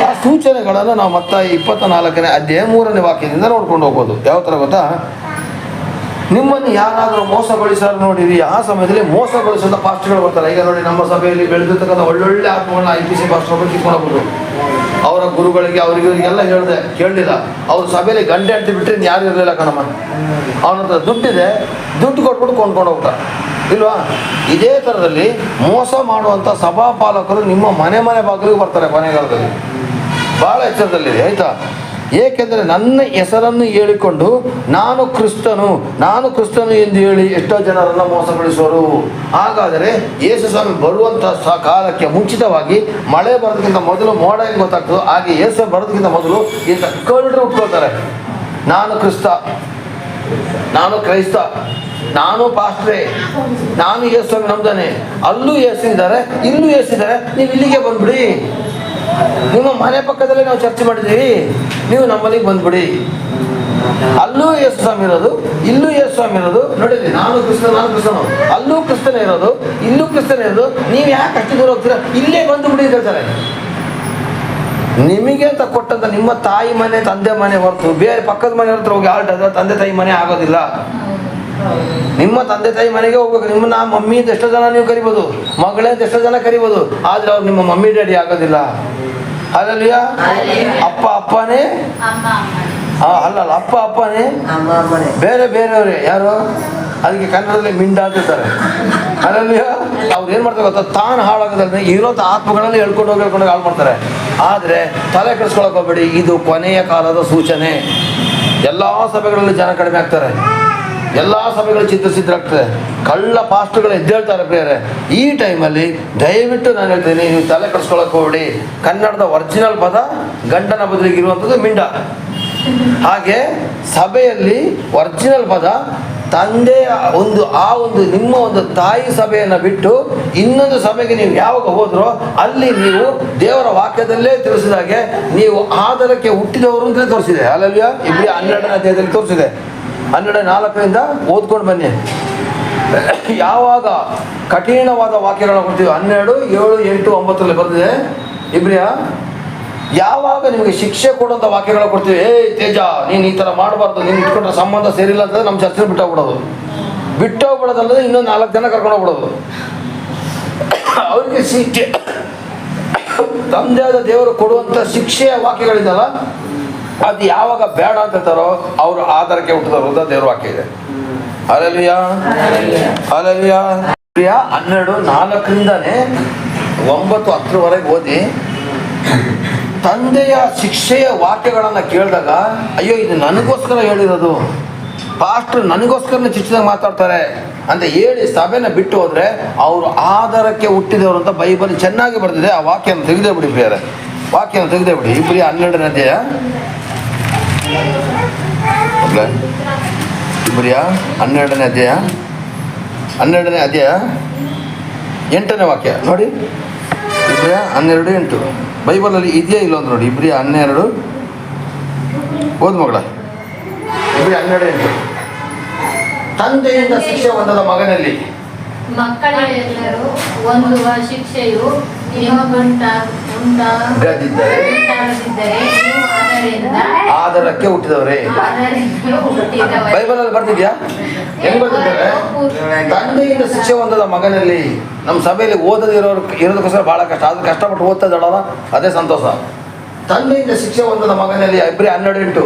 ಆ ಸೂಚನೆಗಳನ್ನು ನಾವು ಮತ್ತೆ 24ನೇ ಅಧ್ಯಾಯ 3ನೇ ವಾಕ್ಯದಿಂದ ನೋಡ್ಕೊಂಡು ಹೋಗ್ಬೋದು. ಯಾವ ತರ ಗೊತ್ತಾ? ನಿಮ್ಮನ್ನು ಯಾರಾದರೂ ಮೋಸಗೊಳಿಸಲು ನೋಡಿರಿ. ಆ ಸಮಯದಲ್ಲಿ ಮೋಸಗೊಳಿಸಿದ ಪಾಸ್ಟರ್ಗಳು ಬರ್ತಾರೆ. ಈಗ ನೋಡಿ, ನಮ್ಮ ಸಭೆಯಲ್ಲಿ ಬೆಳೆದಿರ್ತಕ್ಕಂಥ ಒಳ್ಳೊಳ್ಳೆ ಆತ್ಮಗಳನ್ನ IPC ಪಾಸ್ಟರ್ ಕಿತ್ಕೊಂಡೋಗ್ಬೋದು. ಅವರ ಗುರುಗಳಿಗೆ ಅವರಿಗೆಲ್ಲ ಹೇಳಿದೆ, ಕೇಳಲಿಲ್ಲ. ಅವ್ರ ಸಭೆಯಲ್ಲಿ ಗಂಡೆ ಅಂತ ಬಿಟ್ಟರೆ ಯಾರು ಇರಲಿಲ್ಲ ಕಣಮ್ಮ. ಅವನ ಹತ್ರ ದುಡ್ಡಿದೆ, ದುಡ್ಡು ಕೊಟ್ಬಿಟ್ಟು ಕೊಂಡ್ಕೊಂಡು ಹೋಗ್ತಾ ಇಲ್ವಾ? ಇದೇ ಥರದಲ್ಲಿ ಮೋಸ ಮಾಡುವಂಥ ಸಭಾಪಾಲಕರು ನಿಮ್ಮ ಮನೆ ಬಾಗಿಲಿಗೆ ಬರ್ತಾರೆ ಕೊನೆಗಾಲದಲ್ಲಿ. ಭಾಳ ಎಚ್ಚರದಲ್ಲಿದೆ, ಆಯಿತಾ? ಏಕೆಂದರೆ ನನ್ನ ಹೆಸರನ್ನು ಹೇಳಿಕೊಂಡು ನಾನು ಕ್ರಿಸ್ತನು ಎಂದು ಹೇಳಿ ಎಷ್ಟೋ ಜನರನ್ನು ಮೋಸಗೊಳಿಸುವರು. ಹಾಗಾದರೆ ಯೇಸು ಸ್ವಾಮಿ ಬರುವಂಥ ಕಾಲಕ್ಕೆ ಮುಂಚಿತವಾಗಿ ಮಳೆ ಬರೋದಕ್ಕಿಂತ ಮೊದಲು ಮೋಡ ಹೆಂಗೆ ಗೊತ್ತಾಗ್ತದೋ ಹಾಗೆ ಯೇಸು ಬರೋದಕ್ಕಿಂತ ಮೊದಲು ಇಂಥ ಕಳ್ಳರು ಉಟ್ಕೊಳ್ತಾರೆ. ನಾನು ಕ್ರಿಸ್ತ, ನಾನು ಕ್ರೈಸ್ತ, ನಾನು ಪಾಸ್ಟ್ರೇ, ನಾನು ಯೇಸು ಸ್ವಾಮಿ ನಂಬ್ದಾನೆ. ಅಲ್ಲೂ ಯೇಸಿದ್ದಾರೆ, ಇಲ್ಲೂ ಯೇಸಿದ್ದಾರೆ, ನೀವು ಇಲ್ಲಿಗೆ ಬಂದ್ಬಿಡಿ. ನಿಮ್ಮ ಮನೆ ಪಕ್ಕದಲ್ಲೇ ನಾವು ಚರ್ಚೆ ಮಾಡಿದ್ದೀವಿ, ನೀವು ನಮ್ಮಲ್ಲಿಗೆ ಬಂದ್ಬಿಡಿ. ಅಲ್ಲೂ ಯೇಸು ಸ್ವಾಮಿ ಇರೋದು, ಇಲ್ಲೂ ಯೇಸು ಸ್ವಾಮಿ ಇರೋದು. ನೋಡಿದ್ರಿ, ನಾನು ಕ್ರಿಸ್ತನು, ಅಲ್ಲೂ ಕ್ರಿಸ್ತನೇ ಇರೋದು, ಇಲ್ಲೂ ಕ್ರಿಸ್ತನೇ ಇರೋದು. ನೀವು ಯಾಕೆ ಅಷ್ಟು ದೂರ ಹೋಗ್ತೀರಾ? ಇಲ್ಲೇ ಬಂದುಬಿಡಿ ಅಂತ ಹೇಳ್ತಾರೆ. ನಿಮಗೆ ಅಂತ ಕೊಟ್ಟಂತ ನಿಮ್ಮ ತಾಯಿ ಮನೆ, ತಂದೆ ಮನೆ ಹೊರತು ಬೇರೆ ಪಕ್ಕದ ಮನೆ ಹತ್ರ ಹೋಗಿ ಆಲ್ಟಾದ್ರೆ ತಂದೆ ತಾಯಿ ಮನೆ ಆಗೋದಿಲ್ಲ. ನಿಮ್ಮ ತಂದೆ ತಾಯಿ ಮನೆಗೆ ಹೋಗ್ಬೇಕು. ನಿಮ್ಮನ್ನ ಮಮ್ಮಿ ಅಂತ ಎಷ್ಟೋ ಜನ ನೀವು ಕರಿಬೋದು, ಮಗಳೇ ಅಂತ ಎಷ್ಟೋ ಜನ ಕರಿಬೋದು, ಆದ್ರೆ ಅವ್ರು ನಿಮ್ಮ ಮಮ್ಮಿ ಡ್ಯಾಡಿ ಆಗೋದಿಲ್ಲ. ಅಲ್ಲಲ್ಯಾ? ಅಪ್ಪ ಅಪ್ಪನೇ, ಅಲ್ಲಲ್ಲ, ಅಪ್ಪ ಅಪ್ಪನೇ, ಬೇರೆಯವ್ರೆ. ಯಾರು? ಅದಕ್ಕೆ ಕನ್ನಡದಲ್ಲಿ ಮಿಂಡ ಅಂತಿರ್ತಾರೆ. ಅಲ್ಲಲ್ಯಾ? ಅವ್ರು ಏನ್ ಮಾಡ್ತಾರೆ ಗೊತ್ತಾ? ತಾನು ಹಾಳಾಗೋದ್ರೆ ಇರೋಂಥ ಆತ್ಮಗಳಲ್ಲಿ ಹೇಳ್ಕೊಂಡು ಹಾಳು ಮಾಡ್ತಾರೆ. ಆದ್ರೆ ತಲೆ ಕೆಡಿಸ್ಕೊಳಕ್ ಹೋಗ್ಬೇಡಿ, ಇದು ಕೊನೆಯ ಕಾಲದ ಸೂಚನೆ. ಎಲ್ಲಾ ಸಭೆಗಳಲ್ಲಿ ಜನ ಕಡಿಮೆ ಆಗ್ತಾರೆ, ಎಲ್ಲ ಸಭೆಗಳು ಚಿತ್ರಸಿದ್ರಾಗ್ತದೆ, ಕಳ್ಳ ಪಾಸ್ಟರ್ಗಳು ಎದ್ದೇಳ್ತಾರೆ ಪ್ರಿಯರೇ. ಈ ಟೈಮಲ್ಲಿ ದಯವಿಟ್ಟು ನಾನು ಹೇಳ್ತೀನಿ, ನೀವು ತಲೆ ಕೆಡಿಸ್ಕೊಳಕ್ ಹೋಗ್ಬೇಡಿ. ಕನ್ನಡದ ಒರಿಜಿನಲ್ ಪದ ಗಂಡನ ಬದಲಿಗೆ ಇರುವಂಥದ್ದು ಮಿಂಡ. ಹಾಗೆ ಸಭೆಯಲ್ಲಿ ಒರಿಜಿನಲ್ ಪದ ತಂದೆ. ಒಂದು ನಿಮ್ಮ ಒಂದು ತಾಯಿ ಸಭೆಯನ್ನು ಬಿಟ್ಟು ಇನ್ನೊಂದು ಸಭೆಗೆ ನೀವು ಯಾವಾಗ ಹೋದ್ರೋ ಅಲ್ಲಿ ನೀವು ದೇವರ ವಾಕ್ಯದಲ್ಲೇ ತಿಳಿಸಿದಾಗೆ ನೀವು ಆಧಾರಕ್ಕೆ ಹುಟ್ಟಿದವರು ಅಂತಲೇ ತೋರಿಸಿದೆ. ಅಲ್ಲಲ್ಯಾ? ಇಲ್ಲಿ 12ನೇ ಅಧ್ಯಾಯದಲ್ಲಿ ತೋರಿಸಿದೆ. 12:4 ಓದ್ಕೊಂಡು ಬನ್ನಿ. ಯಾವಾಗ ಕಠಿಣವಾದ ವಾಕ್ಯಗಳನ್ನ ಕೊಡ್ತೀವಿ, 12, 7, 8, 9 ಬರ್ತಿದೆ. ಇಬ್ರಿಯ ಯಾವಾಗ ನಿಮಗೆ ಶಿಕ್ಷೆ ಕೊಡುವಂಥ ವಾಕ್ಯಗಳು ಕೊಡ್ತೀವಿ, ಏ ತೇಜ ನೀನು ಈ ಥರ ಮಾಡಬಾರ್ದು, ನೀನು ಇಟ್ಕೊಂಡ್ರೆ ಸಂಬಂಧ ಸೇರಿಲ್ಲ ಅಂತಂದ್ರೆ ನಮ್ಮ ಚರ್ಚೆ ಬಿಟ್ಟೋಗ್ಬಿಡೋದು. ಬಿಟ್ಟೋಗ್ಬಿಡೋದಲ್ಲದೆ ಇನ್ನೊಂದು 4 ಜನ ಕರ್ಕೊಂಡು ಹೋಗ್ಬಿಡೋದು. ಅವರಿಗೆ ಶಿಕ್ಷೆ ತಂದೆಯಾದ ದೇವರು ಕೊಡುವಂಥ ಶಿಕ್ಷೆಯ ವಾಕ್ಯಗಳಿದಲ್ಲ, ಅದು ಯಾವಾಗ ಬೇಡ ಅಂತ ಹೇಳ್ತಾರೋ ಅವರು ಆಧಾರಕ್ಕೆ ಹುಟ್ಟಿದವರು ಅಂತ ದೇವ್ರ ವಾಕ್ಯ ಇದೆ. Hallelujah hallelujah. 12:4 9 10 ಓದಿ ತಂದೆಯ ಶಿಕ್ಷೆಯ ವಾಕ್ಯಗಳನ್ನು ಕೇಳಿದಾಗ, ಅಯ್ಯೋ ಇದು ನನಗೋಸ್ಕರ ಹೇಳಿರೋದು, ಪಾಸ್ಟರ್ ನನಗೋಸ್ಕರನೇ ಚಿಚ್ಚದಾಗ ಮಾತಾಡ್ತಾರೆ ಅಂತ ಹೇಳಿ ಸಭೆನ ಬಿಟ್ಟು ಹೋದ್ರೆ ಅವರು ಆಧಾರಕ್ಕೆ ಹುಟ್ಟಿದವರು ಅಂತ ಬೈಬಲ್ ಚೆನ್ನಾಗಿ ಬರೆದಿದೆ. ಆ ವಾಕ್ಯನ ತೆಗೆದೇ ಬಿಡಿ ಬೇರೆ, ವಾಕ್ಯನ ತೆಗೆದೇ ಬಿಡಿ. ಇಬ್ರಿಯ 12ನೇ ಅಧ್ಯಾಯ, ಇಬ್ರಿಯ 12ನೇ ಅಧ್ಯಾಯ 8ನೇ ವಾಕ್ಯ ನೋಡಿ. ಇಬ್ರಿಯ 12:8 ಬೈಬಲಲ್ಲಿ ಇದೆಯಾ ಇಲ್ಲ ಅಂತ ನೋಡಿ. ಇಬ್ರಿಯ 12 ಓದ್ ಮಗಳ. ಇಬ್ರಿಯ 12:8 ತಂದೆಯಿಂದ ಶಿಕ್ಷೆ ಹೊಂದದ ಮಗನಲ್ಲಿ ಮಕ್ಕಳೆಲ್ಲರೂ ಹೊಂದುವ ಶಿಕ್ಷೆಯು ನಿಮಗುಂಟಾಗದಿದ್ದರೆ ನೀವು ಅದರಿಂದ ಆಧಾರಕ್ಕೆ ಹುಟ್ಟಿದವರೇ. ಬೈಬಲಲ್ಲಿ ಬರ್ತಿದ್ಯಾ? ಹೆಂಗ್ ಬರ್ತಿದ್ದಾರೆ? ತಂದೆಯಿಂದ ಶಿಕ್ಷೆ ಹೊಂದದ ಮಗನಲ್ಲಿ. ನಮ್ಮ ಸಭೆಯಲ್ಲಿ ಇರೋದಕ್ಕೋಸ್ಕರ ಬಹಳ ಕಷ್ಟ, ಆದ್ರೆ ಕಷ್ಟಪಟ್ಟು ಓದ್ತಾ ಇದ್ದಾಳಲ್ಲ ಅದೇ ಸಂತೋಷ. ತಂದೆಯಿಂದ ಶಿಕ್ಷೆ ಹೊಂದದ ಮಗನಲ್ಲಿ ಇಬ್ರಿಯ 12:8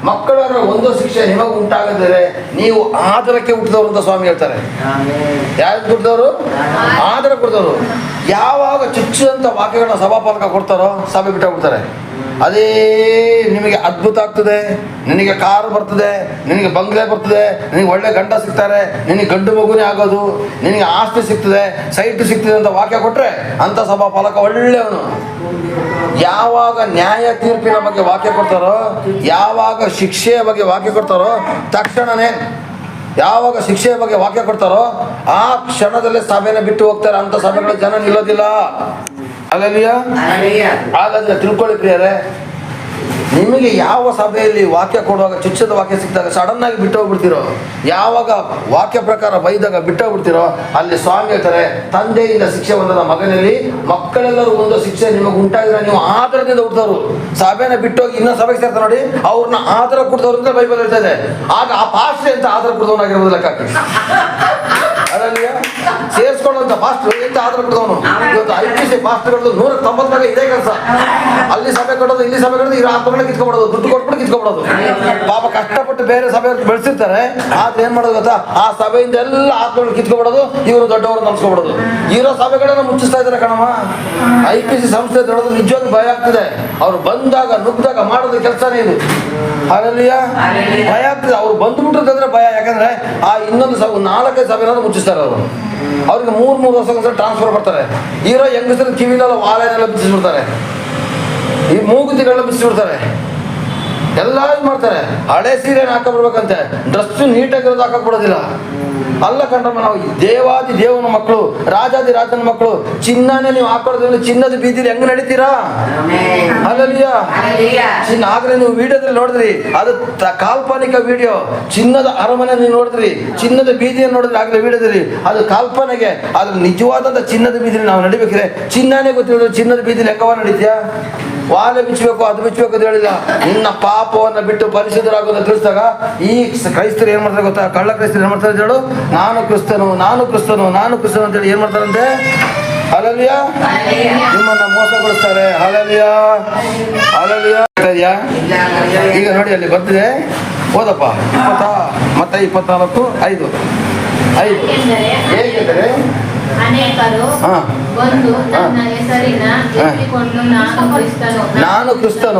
ಮಕ್ಕಳರ ಒಂದು ಶಿಕ್ಷೆ ನಿಮಗೆ ಉಂಟಾಗದಿದ್ದರೆ ನೀವು ಆಧಾರಕ್ಕೆ ಹುಟ್ಟಿದವರು ಅಂತ ಸ್ವಾಮಿ ಹೇಳ್ತಾರೆ. ಯಾರು ಹುಟ್ಟಿದವರು? ಆಧಾರ ಕೊಡ್ತವರು. ಯಾವಾಗ ಚುಚ್ಚಿದಂಥ ವಾಕ್ಯಗಳನ್ನ ಸಭಾಪಾಲಕ ಕೊಡ್ತಾರೋ ಸಭೆ ಬಿಟ್ಟೋಗ್ಬಿಡ್ತಾರೆ. ಅದೇ ನಿಮಗೆ ಅದ್ಭುತ ಆಗ್ತದೆ, ನಿನಗೆ ಕಾರು ಬರ್ತದೆ, ನಿನಗೆ ಬಂಗ್ಲೆ ಬರ್ತದೆ, ನಿನಗೆ ಒಳ್ಳೆ ಗಂಡ ಸಿಗ್ತಾರೆ, ನಿನಗೆ ಗಂಡು ಮಗುನೇ ಆಗೋದು, ನಿನಗೆ ಆಸ್ತಿ ಸಿಗ್ತದೆ, ಸೈಟ್ ಸಿಗ್ತದೆ ಅಂತ ವಾಕ್ಯ ಕೊಟ್ಟರೆ ಅಂಥ ಸಭಾಪಾಲಕ ಒಳ್ಳೆಯವನು. ಯಾವಾಗ ನ್ಯಾಯ ತೀರ್ಪಿನ ಬಗ್ಗೆ ವಾಕ್ಯ ಕೊಡ್ತಾರೋ, ಯಾವಾಗ ಶಿಕ್ಷೆಯ ಬಗ್ಗೆ ವಾಕ್ಯ ಕೊಡ್ತಾರೋ ತಕ್ಷಣನೇ, ಯಾವಾಗ ಶಿಕ್ಷೆಯ ಬಗ್ಗೆ ವಾಕ್ಯ ಕೊಡ್ತಾರೋ ಆ ಕ್ಷಣದಲ್ಲೇ ಸಭೆನ ಬಿಟ್ಟು ಹೋಗ್ತಾರೆ. ಅಂಥ ಸಭೆಗಳ ಜನ ನಿಲ್ಲೋದಿಲ್ಲ. ಹಲ್ಲೆಲೂಯಾ. ಹಾಗಾದ್ರೆ ತಿಳ್ಕೊಳ್ಳಿ ಪ್ರಿಯರೇ, ನಿಮಗೆ ಯಾವ ಸಭೆಯಲ್ಲಿ ವಾಕ್ಯ ಕೊಡುವಾಗ ಚುಚ್ಚದ ವಾಕ್ಯ ಸಿಕ್ಕಿದಾಗ ಸಡನ್ ಆಗಿ ಬಿಟ್ಟು ಹೋಗ್ಬಿಡ್ತೀರೋ, ಯಾವಾಗ ವಾಕ್ಯ ಪ್ರಕಾರ ಬೈದಾಗ ಬಿಟ್ಟು ಹೋಗ್ಬಿಡ್ತೀರೋ ಅಲ್ಲಿ ಸ್ವಾಮಿ ಹೇಳ್ತಾರೆ ತಂದೆಯಿಂದ ಶಿಕ್ಷೆ ಹೊಂದದ ಮಗನಲ್ಲಿ ಮಕ್ಕಳೆಲ್ಲರೂ ಒಂದು ಶಿಕ್ಷೆ ನಿಮಗೆ ಉಂಟಾಗಿದ್ರೆ ನೀವು ಆಧಾರದಿಂದ ಹುಟ್ಟಿದವರು. ಸಭೆನ ಬಿಟ್ಟೋಗಿ ಇನ್ನೊಂದು ಸಭೆಗೆ ಸೇರ್ತಾರೆ ನೋಡಿ, ಅವ್ರನ್ನ ಆಧಾರ ಕೊಡ್ದವ್ರು ಅಂತ ಬೈಬಲ್ ಹೇಳ್ತಾ ಇದೆ. ಆಗ ಆ ಪಾಸ್ಟ್ರೆ ಅಂತ ಆಧಾರ ಕೊಡ್ದವನಾಗಿರ್ಬೋದು ಲೆಕ್ಕ ಹಾಕಿ. ಅದರಲ್ಲಿ ಸೇರಿಸ್ಕೊಳ್ಳುವಂಥ ಪಾಸ್ಟ್ರು ಎಂತ ಆಧಾರ ಕೊಡ್ದವನು. ಇವತ್ತು IPC ಪಾಸ್ಟ್ರುಗಳು 190 ಇದೇ ಕೆಲಸ. ಅಲ್ಲಿ ಸಭೆ ಕೊಡೋದು, ಇಲ್ಲಿ ಸಭೆ ಕೊಡೋದು, ಇರೋ ಆತ್ಮಗಳನ್ನ ಕಿತ್ಕೊಬಿಡೋದು, ದುಡ್ಡು ಕೊಟ್ಬಿಟ್ಟು ಕಿತ್ಕೊಬಿಡೋದು. ಪಾಪ ಕಷ್ಟಪಟ್ಟು ಬೇರೆ ಸಭೆಯವ್ರು ಬೆಳೆಸಿರ್ತಾರೆ, ಆದ್ರೆ ಏನ್ ಮಾಡೋದು ಗೊತ್ತಾ, ಆ ಸಭೆಯಿಂದ ಎಲ್ಲ ಆತ್ಮಗಳು ಕಿತ್ಕೊಬಿಡೋದು, ಇವರು ದೊಡ್ಡವರು ನಮ್ಸ್ಕೊಬಿಡೋದು. ಇರೋ ಸಭೆಗಳನ್ನ ಮುಚ್ಚಿಸ್ತಾ ಇದ್ದಾರೆ ಕಣಮ್ಮ. IPC ಸಂಸ್ಥೆ ದೊಡ್ಡದು ನಿಜವಾಗ್ಲೂ ಭಯ ಆಗ್ತಿದೆ. ಅವ್ರು ಬಂದಾಗ ನುಗ್ದಾಗ ಮಾಡೋದು ಕೆಲಸನೇ ಇದು. ಹಲ್ಲೆಲೂಯಾ. ಭಯ ಆಗ್ತದೆ. ಅವ್ರು ಬಂದ್ಬಿಟ್ಟಿರ್ತಂದ್ರೆ ಭಯ. ಯಾಕಂದ್ರೆ ಆ ಇನ್ನೊಂದು 4-5 ಸಭೆನಾದ್ರು ಮುಚ್ಚಿಸ್ತಾರೆ ಅವರು. ಅವ್ರಿಗೆ 3 ವರ್ಷಕ್ಕೊಂದ್ಸಲ ಟ್ರಾನ್ಸ್ಫರ್ ಬರ್ತಾರೆ. ಇರೋ ಹೆಂಗಸರ ಕಿವಿಲೆಲ್ಲ ವಾಲೆನೆಲ್ಲ ಬಿಚ್ಚಿಸ್ಬಿಡ್ತಾರೆ, ಈ ಮೂಗುತಿಗಳನ್ನ ಬಿಚ್ಚಿಬಿಡ್ತಾರೆ, ಎಲ್ಲ ಮಾಡ್ತಾರೆ. ಹಳೆ ಸೀರೆನ ಹಾಕೊಂಡ್ಬಿಡ್ಬೇಕಂತೆ, ಡ್ರೆಸ್ ನೀಟಾಗಿರೋದು ಹಾಕಕ್ ಬಿಡೋದಿಲ್ಲ. ಅಲ್ಲ ಕಣ್ರಮ್ಮ, ನಾವು ದೇವಾದಿ ದೇವನ ಮಕ್ಕಳು, ರಾಜಾದಿ ರಾಜನ ಮಕ್ಕಳು. ಚಿನ್ನನೇ ನೀವು ಹಾಕೊಳ್ಳೋದ್ರಿಂದ ಚಿನ್ನದ ಬೀದಿಲಿ ಹೆಂಗ್ ನಡೀತೀರಾ? ಹಲ್ಲೆಲೂಯಾ. ಚಿನ್ನ ಆಗ್ಲೇ ನೀವು ವಿಡಿಯೋದಲ್ಲಿ ನೋಡಿದ್ರಿ, ಅದು ಕಾಲ್ಪನಿಕ ವಿಡಿಯೋ. ಚಿನ್ನದ ಅರಮನೆ ನೀವು ನೋಡಿದ್ರಿ, ಚಿನ್ನದ ಬೀದಿಯನ್ನು ನೋಡಿದ್ರಿ ಆಗ್ಲೇ ವಿಡಿಯೋದಲ್ಲಿ, ಅದು ಕಾಲ್ಪನೆಗೆ. ಅದ್ರ ನಿಜವಾದಂಥ ಚಿನ್ನದ ಬೀದಿಲಿ ನಾವು ನಡಿಬೇಕ್ರೆ ಚಿನ್ನನೇ ಗೊತ್ತಿರೋದು. ಚಿನ್ನದ ಬೀದಿಲಿ ಹೆಂಗವ ನಡೀತೀಯಾ? ವಾಲೆ ಬಿಚ್ಚಬೇಕು, ಅದು ಬಿಚ್ಚಬೇಕು ಅಂತ ಹೇಳಿಲ್ಲ. ನಿನ್ನ ಪಾಪವನ್ನು ಬಿಟ್ಟು ಪರಿಶುದ್ಧರಾಗೋದು ತಿಳಿಸಿದಾಗ ಈ ಕ್ರೈಸ್ತರು ಏನ್ ಮಾಡ್ತಾರೆ ಗೊತ್ತಾ? ಕಳ್ಳ ಕ್ರೈಸ್ತರು ಏನ್ ಮಾಡ್ತಾರೆ ಹೇಳು? ನಾನು ಕ್ರಿಸ್ತನು, ನಾನು ಕ್ರಿಸ್ತನು, ನಾನು ಕ್ರಿಸ್ತನು ಅಂತೇಳಿ ಏನ್ ಮಾಡ್ತಾರಂತೆ? ಹಲ್ಲೆಲೂಯಾ. ನಿಮ್ಮನ್ನ ಮೋಸಗೊಳಿಸ್ತಾರೆ. Hallelujah hallelujah. ಈಗ ನೋಡಿ ಅಲ್ಲಿ ಬರ್ತಿದೆ, ಓದಪ್ಪ. 24:5 ಹೇಗೆಂದರೆ ಅನೇಕರು ಬಂದು ನನ್ನ ಹೆಸರಿನ ಎತ್ತಿಕೊಂಡು ನಾನು ಕ್ರಿಸ್ತನು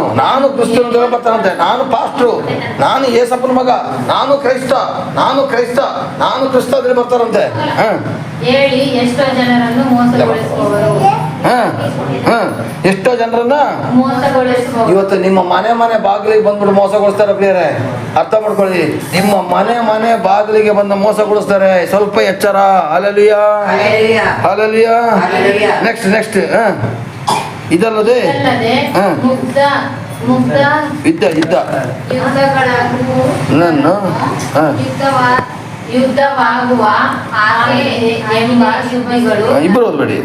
ಅಂತ ಬರ್ತಾರಂತೆ. ನಾನು ಪಾಸ್ಟ್ರು, ನಾನು ಯೇಸಪ್ಪನ ಮಗ, ನಾನು ಕ್ರೈಸ್ತ ಅಂದ್ರೆ ಬರ್ತಾರಂತೆ. ಹೇಳಿ ಎಷ್ಟೋ ಜನರನ್ನು ಮೋಸಗೊಳಿಸುವವರು. ಎಷ್ಟೋ ಜನರನ್ನ ಇವತ್ತು ನಿಮ್ಮ ಮನೆ ಬಾಗಿಲಿಗೆ ಬಂದ್ಬಿಟ್ಟು ಮೋಸಗೊಳಿಸ್ತಾರೆ ಪ್ರಿಯರೇ. ಅರ್ಥ ಮಾಡ್ಕೊಳ್ಳಿ, ನಿಮ್ಮ ಮನೆ ಬಾಗಿಲಿಗೆ ಬಂದ ಮೋಸಗೊಳಿಸ್ತಾರೆ. ಸ್ವಲ್ಪ ಎಚ್ಚರ. Hallelujah hallelujah. ನೆಕ್ಸ್ಟ್ ಇದಲ್ಲದೆ ಯುದ್ಧವಾಗುವ ಹಾಗೆ ಎಂಬ ಸುದ್ದಿಗಳು ಇಬ್ಬರು ಓದ್ಬೇಡಿ.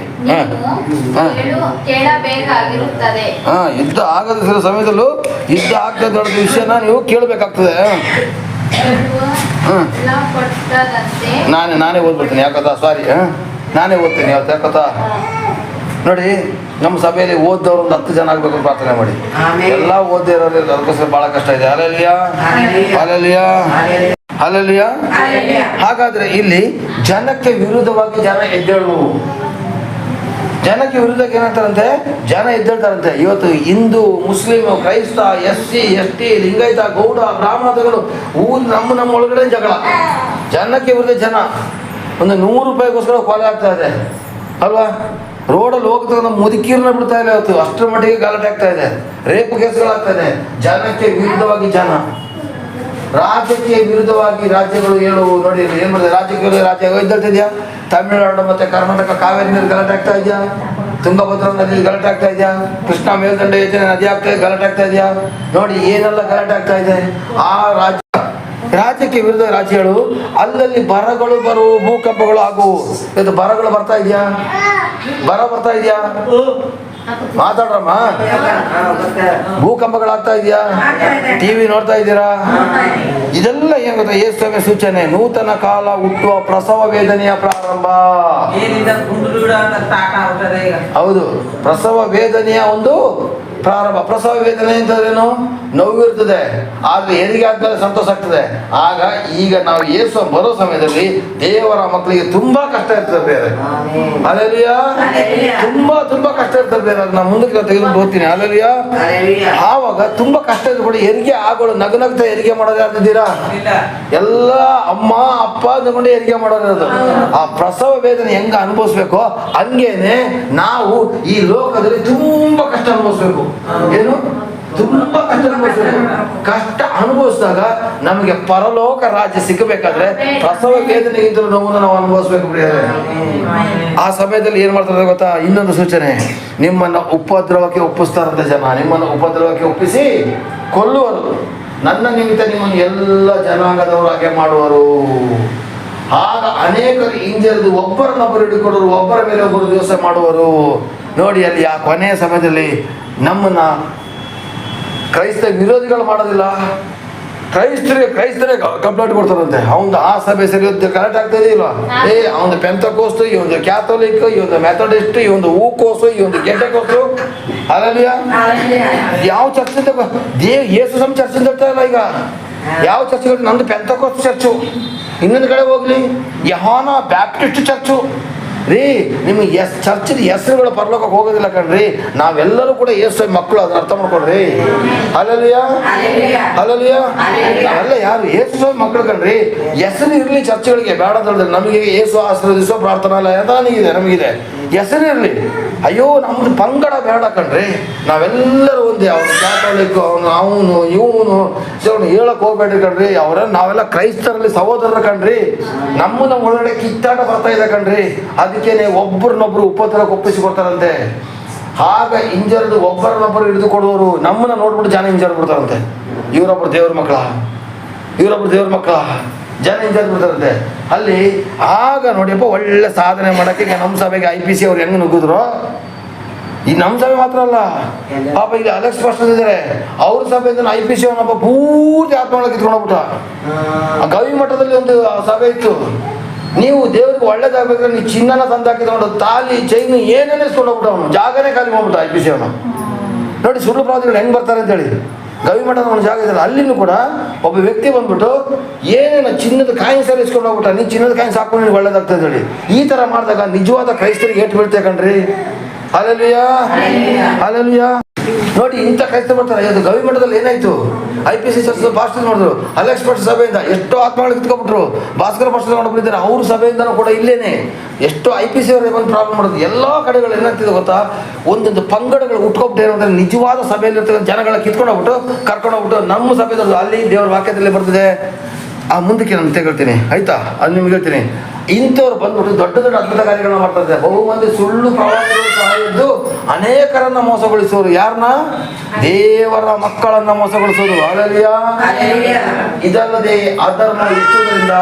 ಕೇಳಬೇಕಾಗಿರುತ್ತದೆ. ಯುದ್ಧ ಆಗದ ಸಮಯದಲ್ಲೂ ಯುದ್ಧ ಆಗ್ತದೆ ದೊಡ್ಡ ವಿಷಯನ ನೀವು ಕೇಳಬೇಕಾಗ್ತದೆ. ನಾನೇ ಓದ್ಬಿಡ್ತೀನಿ ಯಾಕತ್ತ ಸಾರಿ ನಾನೇ ಓದ್ತೀನಿ ಯಾಕತ್ತ ನೋಡಿ. ನಮ್ಮ ಸಭೆಯಲ್ಲಿ ಓದ್ದವ್ರು ಒಂದು 10 ಜನ ಆಗ್ಬೇಕು ಪ್ರಾರ್ಥನೆ ಮಾಡಿ. ಎಲ್ಲ ಓದ್ದೇ ಇರೋರು ಅದಕ್ಕೋಸ್ಕರ ಬಹಳ ಕಷ್ಟ ಇದೆ. ಅಲ್ಲಲ್ಲಿಯ ಹಾಗಾದ್ರೆ ಇಲ್ಲಿ ಜನಕ್ಕೆ ವಿರುದ್ಧವಾಗಿ ಜನ ಎದ್ದೇಳು. ಜನಕ್ಕೆ ವಿರುದ್ಧಕ್ಕೆ ಏನಂತಾರಂತೆ? ಜನ ಎದ್ದೇಳ್ತಾರಂತೆ. ಇವತ್ತು ಹಿಂದೂ, ಮುಸ್ಲಿಂ, ಕ್ರೈಸ್ತ, SC, ST, ಲಿಂಗಾಯತ, ಗೌಡ, ಬ್ರಾಹ್ಮಣಗಳು ಊರು ನಮ್ಮ ಒಳಗಡೆ ಜಗಳ. ಜನಕ್ಕೆ ವಿರುದ್ಧ ಜನ ಒಂದು 100 ರೂಪಾಯಿಗೋಸ್ಕರ ಕೊಲೆ ಆಗ್ತಾ ಇದೆ ಅಲ್ವಾ? ರೋಡಲ್ಲಿ ಹೋಗ್ತಾ ನಮ್ಮ ಮುದುಕೀರನ್ನ ಬಿಡ್ತಾ ಇಲ್ಲ ಇವತ್ತು. ಅಷ್ಟರ ಮಟ್ಟಿಗೆ ಗಲಾಟೆ ಆಗ್ತಾ ಇದೆ, ರೇಪ್ ಕೇಸ್ಗಳಾಗ್ತಾ ಇದೆ. ಜನಕ್ಕೆ ವಿರುದ್ಧವಾಗಿ ಜನ, ರಾಜ್ಯಕ್ಕೆ ವಿರುದ್ಧವಾಗಿ ರಾಜ್ಯಗಳು ಹೇಳುವು. ನೋಡಿ ಏನ್ ಮಾಡಿದೆ? ರಾಜ್ಯ ಎದ್ದೇಳ್ತಿದ್ಯಾ? ತಮಿಳುನಾಡು ಮತ್ತೆ ಕರ್ನಾಟಕ ಕಾವೇರಿ ನೀರು ಗಲಾಟೆ ಆಗ್ತಾ ಇದೆಯಾ? ತುಂಗಭದ್ರಾ ನದಿ ಗಲಾಟೆ ಆಗ್ತಾ ಇದೆಯಾ? ಕೃಷ್ಣಾ ಮೇಲ್ದಂಡೆ ಯೋಜನೆ ನದಿ ಗಲಾಟೆ ಆಗ್ತಾ ಇದೆಯಾ? ನೋಡಿ ಏನೆಲ್ಲ ಗಲಾಟೆ ಆಗ್ತಾ ಇದೆ. ಆ ರಾಜ್ಯಕ್ಕೆ ವಿರುದ್ಧ ರಾಜ್ಯಗಳು, ಅಲ್ಲಲ್ಲಿ ಬರಗಳು ಬರುವು, ಭೂಕಂಪಗಳು ಆಗುವು. ಇದು ಬರಗಳು ಬರ್ತಾ ಇದೆಯಾ? ಬರ್ತಾ ಇದೆಯಾ? ಮಾತಾಡ್ರಮ್ಮ. ಭೂಕಂಪಗಳಾಗ್ತಾ ಇದೆಯಾ? ಟಿವಿ ನೋಡ್ತಾ ಇದ್ದೀರಾ? ಇದೆಲ್ಲ ಏನ್ ಗೊತ್ತಾ? ಯೇಸುವಿನ ಸೂಚನೆ. ನೂತನ ಕಾಲ ಹುಟ್ಟುವ ಪ್ರಸವ ವೇದನೆಯ ಪ್ರಾರಂಭ. ಹೌದು, ಪ್ರಸವ ವೇದನೆಯ ಒಂದು ಪ್ರಾರಂಭ. ಪ್ರಸವ ವೇದನೆ ಅಂತಂದ್ರೇನು? ನೋವು ಇರ್ತದೆ, ಆದ್ರೆ ಹೆರಿಗೆ ಆದ್ಮೇಲೆ ಸಂತೋಷ ಆಗ್ತದೆ. ಆಗ ಈಗ ನಾವು ಯೇಸು ಬರೋ ಸಮಯದಲ್ಲಿ ದೇವರ ಮಕ್ಕಳಿಗೆ ತುಂಬಾ ಕಷ್ಟ ಇರ್ತದೆ ಬೇರೆ. ಅಲೆಲಿಯ ತುಂಬಾ ಕಷ್ಟ ಇರ್ತದೆ ಬೇರೆ. ಅದನ್ನ ಮುಂದಕ್ಕೆ ತೆಗೆದುಕೊಂಡು ಹೋಗ್ತೀನಿ. ಅಲೆಲಿಯ ಆವಾಗ ತುಂಬಾ ಕಷ್ಟ ಇದ್ರು ಕೂಡ ಹೆರಿಗೆ ಆಗೋಳು ನಗನಗ್ತಾ ಹೆರಿಗೆ ಮಾಡೋದು ಯಾರ್ದಿದ್ದೀರಾ? ಎಲ್ಲ ಅಮ್ಮ ಅಪ್ಪ ಅಂದ್ಕೊಂಡು ಹೆರಿಗೆ ಮಾಡೋದು. ಆ ಪ್ರಸವ ವೇದನೆ ಹೆಂಗ ಅನುಭವಿಸ್ಬೇಕೋ ಹಂಗೇನೆ ನಾವು ಈ ಲೋಕದಲ್ಲಿ ತುಂಬಾ ಕಷ್ಟ ಅನುಭವಿಸ್ಬೇಕು. ಏನು? ತುಂಬಾ ಕಷ್ಟ ಅನುಭವಿಸ್ಬೇಕು. ಕಷ್ಟ ಅನುಭವಿಸಿದಾಗ ನಮಗೆ ಪರಲೋಕ ರಾಜ್ಯ ಸಿಕ್ಕಬೇಕಾದ್ರೆ ಪ್ರಸವ ವೇದನೆಗಿಂತ ನೋವನ್ನು ನಾವು ಅನುಭವಿಸ್ಬೇಕು. ಆ ಸಮಯದಲ್ಲಿ ಏನ್ ಮಾಡ್ತಾರೆ ಗೊತ್ತಾ? ಇನ್ನೊಂದು ಸೂಚನೆ. ನಿಮ್ಮನ್ನ ಉಪದ್ರವಕ್ಕೆ ಒಪ್ಪಿಸ್ತಾರಂತೆ ಜನ. ನಿಮ್ಮನ್ನು ಉಪದ್ರವಕ್ಕೆ ಒಪ್ಪಿಸಿ ಕೊಲ್ಲುವರು. ನನ್ನ ನಿಮಿತ್ತ ನಿಮ್ಮನ್ನು ಎಲ್ಲ ಜನಾಂಗದವರು ಹಾಗೆ ಮಾಡುವರು. ಆಗ ಅನೇಕರು ಹಿಂಜರಿದು ಒಬ್ಬರನ್ನೊಬ್ಬರು ಹಿಡಿಕೊಡೋರು, ಒಬ್ಬರ ಮೇಲೆ ಒಬ್ಬರು ದಿವಸ ಮಾಡುವರು. ನೋಡಿ ಅಲ್ಲಿ ಆ ಕೊನೆಯ ಸಮಯದಲ್ಲಿ ನಮ್ಮನ್ನ ಕ್ರೈಸ್ತ ವಿರೋಧಿಗಳು ಮಾಡೋದಿಲ್ಲ, ಕ್ರೈಸ್ತರೇ ಕಂಪ್ಲೇಂಟ್ ಕೊಡ್ತಾರಂತೆ. ಅವನು ಆ ಸಭೆ ಸರಿ ಕರೆಕ್ಟ್ ಆಗ್ತಾ ಇದೆಯಲ್ವಾ? ಅವನು ಪೆಂತಕೋಸ್ತು, ಈ ಒಂದು ಕ್ಯಾಥೋಲಿಕ್, ಈ ಒಂದು ಮೆಥಡಿಸ್ಟ್, ಈ ಒಂದು ಹೂಕೋಸು, ಈ ಒಂದು ಗೆಡ್ಡೆಕೋಸು. ಅಲ್ಲಲ್ಲಿಯ ಯಾವ ಚರ್ಚಿಂದ ಯೇಸು ಸಮ ಚರ್ಚಿಂದ ಇಲ್ಲ ಈಗ. ಯಾವ ಚರ್ಚ್ಗಳು? ನಂದು ಪೆಂತಕೋಸ್ಟ್ ಚರ್ಚು. ಇನ್ನೊಂದು ಕಡೆ ಹೋಗ್ಲಿ ಯಹಾನ ಬ್ಯಾಪ್ಟಿಸ್ಟ್ ಚರ್ಚು. ರೀ ನಿಮಗೆ ಚರ್ಚಿನ ಹೆಸರುಗಳು ಪರಲೋಕಕ್ಕೆ ಹೋಗೋದಿಲ್ಲ ಕಣ್ರಿ. ನಾವೆಲ್ಲರೂ ಕೂಡ ಯೇಸು ಮಕ್ಕಳು, ಅದನ್ನ ಅರ್ಥ ಮಾಡ್ಕೊಡ್ರಿ. ಅಲ್ಲಲ್ಲಿಯ ನಾವೆಲ್ಲ ಯಾರು ಯೇಸು ಮಕ್ಕಳು ಕಣ್ರಿ. ಹೆಸರು ಇರ್ಲಿ ಚರ್ಚ್ಗಳಿಗೆ, ಬೇಡ ಅಂತ ಹೇಳಿದ್ರೆ ನಮಗೆ ಯೇಸು ಆಶೀರ್ವದಿಸೋ ಪ್ರಾರ್ಥನಾಲಯ ಅಂತ ನಮಗಿದೆ. ಹೆಸರು ಇರ್ಲಿ. ಅಯ್ಯೋ ನಮ್ದು ಪಂಗಡ ಬೇಡ ಕಣ್ರಿ. ನಾವೆಲ್ಲರೂ ಒಂದೇ. ಅವನು ಕ್ಯಾಥೋಲಿಕ್, ಅವನು ಇವನು ಹೇಳಕ್ ಹೋಗ್ಬೇಡ್ರಿ ಕಣ್ರಿ. ನಾವೆಲ್ಲ ಕ್ರೈಸ್ತರಲ್ಲಿ ಸಹೋದರರ ಕಣ್ರಿ. ನಮ್ಮ ಒಳಗಡೆ ಕಿತ್ತಾಟ ಬರ್ತಾ ಇದೆ ಕಣ್ರಿ. ಅದಕ್ಕೇನೆ ಒಬ್ಬರನ್ನೊಬ್ರು ಉಪದ್ರವಕ್ಕೆ ಒಪ್ಪಿಸಿಕೊಡ್ತಾರಂತೆ. ಆಗ ಹಿಂಜರಿದು ಒಬ್ಬರನ್ನೊಬ್ಬರು ಹಿಡಿದು ಕೊಡುವರು. ನಮ್ಮನ್ನ ನೋಡ್ಬಿಟ್ಟು ಜನ ಹಿಂಜರಿದು ಬಿಡ್ತಾರಂತೆ. ಇವರೊಬ್ರು ದೇವ್ರ ಮಕ್ಕಳ ಜನ ಹಿಂಜರಿದು ಬಿಡ್ತಾರಂತೆ ಅಲ್ಲಿ. ಆಗ ನೋಡಿಯಪ್ಪ ಒಳ್ಳೆ ಸಾಧನೆ ಮಾಡಕ್ಕೆ ಈಗ ನಮ್ಮ ಸಭೆಗೆ IPC ಅವ್ರು ಹೆಂಗ್ ನುಗ್ಗಿದ್ರು. ಈ ನಮ್ಮ ಸಭೆ ಮಾತ್ರ ಅಲ್ಲ ಪಾಪ, ಇಲ್ಲಿ ಅಲೆಕ್ಸ್ ಪಾಸ್ಟರ್ ಇದ್ದಾರೆ. ಅವ್ರ ಸಭೆಯಿಂದ IPC ಅವನಪ್ಪ ಪೂರ್ತಿ ಆತ್ಮೊಳಗೆ ಕಿತ್ಕೊಂಡೋಗ್ಬಿಟ್ಟ. ಗವಿ ಮಠದಲ್ಲಿ ಒಂದು ಸಭೆ ಇತ್ತು. ನೀವು ದೇವ್ರಿಗೆ ಒಳ್ಳೇದಾಗಬೇಕಾದ್ರೆ ನೀವು ಚಿನ್ನನ ತಂದಾಕಿದ ನೋಡು, ತಾಲಿ ಚೈನು ಏನೇನೇ ಇಸ್ಕೊಂಡೋಗ್ಬಿಟ್ಟು ಅವನು ಜಾಗನೇ ಖಾಲಿ ಮಾಡ್ಬಿಟ್ಟ IPC ಅವನು. ನೋಡಿ ಸುಳ್ಳು ಪ್ರವಾದಿಗಳು ಹೆಂಗ್ ಬರ್ತಾರೆ ಅಂತೇಳಿ. ಗವಿ ಮಠದ ಒಂದು ಜಾಗ ಇದ್ದಾರೆ, ಅಲ್ಲಿನೂ ಕೂಡ ಒಬ್ಬ ವ್ಯಕ್ತಿ ಬಂದ್ಬಿಟ್ಟು ಏನೇನು ಚಿನ್ನದ ಕಾಯಿನ್ಸ್ ಎಲ್ಲ ಇಸ್ಕೊಂಡು ಹೋಗ್ಬಿಟ್ಟ. ನೀನು ಚಿನ್ನದ ಕಾಯಿನ್ಸ್ ಹಾಕೊಂಡು ನಿನ್ಗೆ ಒಳ್ಳೇದಾಗ್ತದೆ ಹೇಳಿ. ಈ ತರ ಮಾಡಿದಾಗ ನಿಜವಾದ ಕ್ರೈಸ್ತರಿಗೆ ಏಟು ಬೀಳ್ತೇ ಕಣ್ರಿ. ಅಲೆಲುಯ ನೋಡಿ ಇಂಥ ಕ್ರೈಸ್ತ ಬರ್ತಾರೆ. ಅದು ಗವಿ ಮಠದಲ್ಲಿ ಏನಾಯ್ತು? IPC ಚರ್ಚ್ ಪಾಸ್ಟರ್ ಮಾಡಿದ್ರು. ಅಲೆಕ್ಸ್ ಪಾಸ್ಟರ್ ಸಭೆಯಿಂದ ಎಷ್ಟೋ ಆತ್ಮಗಳು ಕಿತ್ಕೊಂಡ್ಬಿಟ್ರು. ಭಾಸ್ಕರ ಪಾಸ್ಟರ್ ಮಾಡ್ಬಿಟ್ಟಿದ್ದಾರೆ. ಅವ್ರ ಸಭೆಯಿಂದನೂ ಕೂಡ ಇಲ್ಲೇನೆ ಎಷ್ಟೋ IPC ಅವರಿಗೆ ಒಂದು ಪ್ರಾಬ್ಲಮ್ ಮಾಡೋದು. ಎಲ್ಲ ಕಡೆಗಳು ಏನಾಗ್ತಿದೆ ಗೊತ್ತಾ? ಒಂದೊಂದು ಪಂಗಡಗಳು ಉಟ್ಕೊಬಿಟ್ಟು ಏನಂದ್ರೆ ನಿಜವಾದ ಸಭೆಯಲ್ಲಿ ಇರ್ತಕ್ಕಂಥ ಜನಗಳ ಕಿತ್ಕೊಂಡು ಹೋಗ್ಬಿಟ್ಟು ಕರ್ಕೊಂಡು ಹೋಗ್ಬಿಟ್ಟು ನಮ್ಮ ಸಭೆದವರು ಅಲ್ಲಿ ದೇವರ ವಾಕ್ಯದಲ್ಲಿ ಬರ್ತಿದೆ ಆ ಮುಂದಕ್ಕೆ ನಾನು ತಗೊಳ್ತೀನಿ ಆಯ್ತಾ, ಅದು ನಿಮ್ಗೆ ಹೇಳ್ತೀನಿ. ಇಂಥವ್ರು ಬಂದ್ಬಿಟ್ಟು ದೊಡ್ಡ ದೊಡ್ಡ ಅದ್ಭುತ ಕಾರ್ಯಗಳನ್ನ ಮಾಡ್ತಾ ಇದ್ದಾರೆ. ಬಹುಮಂದಿ ಸುಳ್ಳು ಪ್ರವಾದಿಗಳು ಸಹ ಇದ್ದು ಅನೇಕರನ್ನ ಮೋಸಗೊಳಿಸೋರು. ಯಾರನ್ನ? ದೇವರ ಮಕ್ಕಳನ್ನ ಮೋಸಗೊಳಿಸೋದು. ಹಲ್ಲೆಲೂಯಾ. ಇದಲ್ಲದೆ ಅಧರ್ಮ ಹೆಚ್ಚುವುದರಿಂದ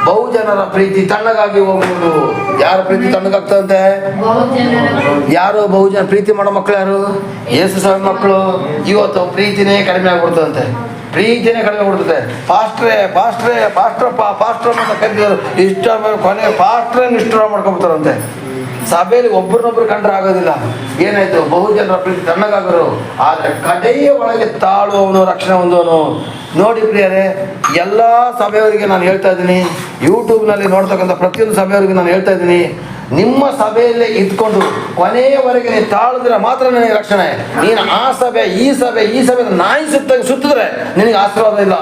ಬಹುಜನರ ಪ್ರೀತಿ ತಣ್ಣಗಾಗಿ ಹೋಗುವುದು. ಯಾರ ಪ್ರೀತಿ ತಣ್ಣಗಾಗ್ತದಂತೆ? ಯಾರು ಬಹುಜನ ಪ್ರೀತಿ ಮಾಡೋ ಮಕ್ಕಳು? ಯಾರು? ಯೇಸು ಸ್ವಾಮಿ ಮಕ್ಕಳು. ಇವತ್ತು ಪ್ರೀತಿನೇ ಕಡಿಮೆ ಆಗ್ಬಿಡ್ತದಂತೆ, ಪ್ರೀತಿನೇ ಕಡಿಮೆ ಕೊಡ್ತದೆ. ಪಾಸ್ಟ್ರ್ ಅಂತ ಕರೀತಾರೆ. ಇಷ್ಟ ಕೊನೆ ಪಾಸ್ಟ್ರೇ ನಿಷ್ಠುರ ಮಾಡ್ಕೊಂಡ್ಬಿಡ್ತಾರಂತೆ. ಸಭೆಯಲ್ಲಿ ಒಬ್ಬರನ್ನೊಬ್ರು ಕಂಡ್ರೆ ಆಗೋದಿಲ್ಲ. ಏನಾಯ್ತು? ಬಹುಜನರ ಪ್ರೀತಿ ತಣ್ಣಗಾಗರು, ಆದರೆ ಕಡೆಯ ಒಳಗೆ ತಾಳುವವನು ರಕ್ಷಣೆ ಹೊಂದುವನು. ನೋಡಿ ಪ್ರಿಯರೇ, ಎಲ್ಲ ಸಭೆಯವರಿಗೆ ನಾನು ಹೇಳ್ತಾ ಇದ್ದೀನಿ, ಯೂಟ್ಯೂಬ್ನಲ್ಲಿ ನೋಡ್ತಕ್ಕಂಥ ಪ್ರತಿಯೊಂದು ಸಭೆಯವರಿಗೆ ನಾನು ಹೇಳ್ತಾ ಇದ್ದೀನಿ, ನಿಮ್ಮ ಸಭೆಯಲ್ಲೇ ಇದ್ಕೊಂಡು ಕೊನೆಯವರೆಗೆ ನೀನು ತಾಳಿದ್ರೆ ಮಾತ್ರ ನಿನಗೆ ರಕ್ಷಣೆ. ನೀನು ಆ ಸಭೆ ಈ ಸಭೆ ನಾಯಿ ಸುತ್ತಿದ್ರೆ ನಿನಗೆ ಆಶೀರ್ವಾದ ಇಲ್ಲ.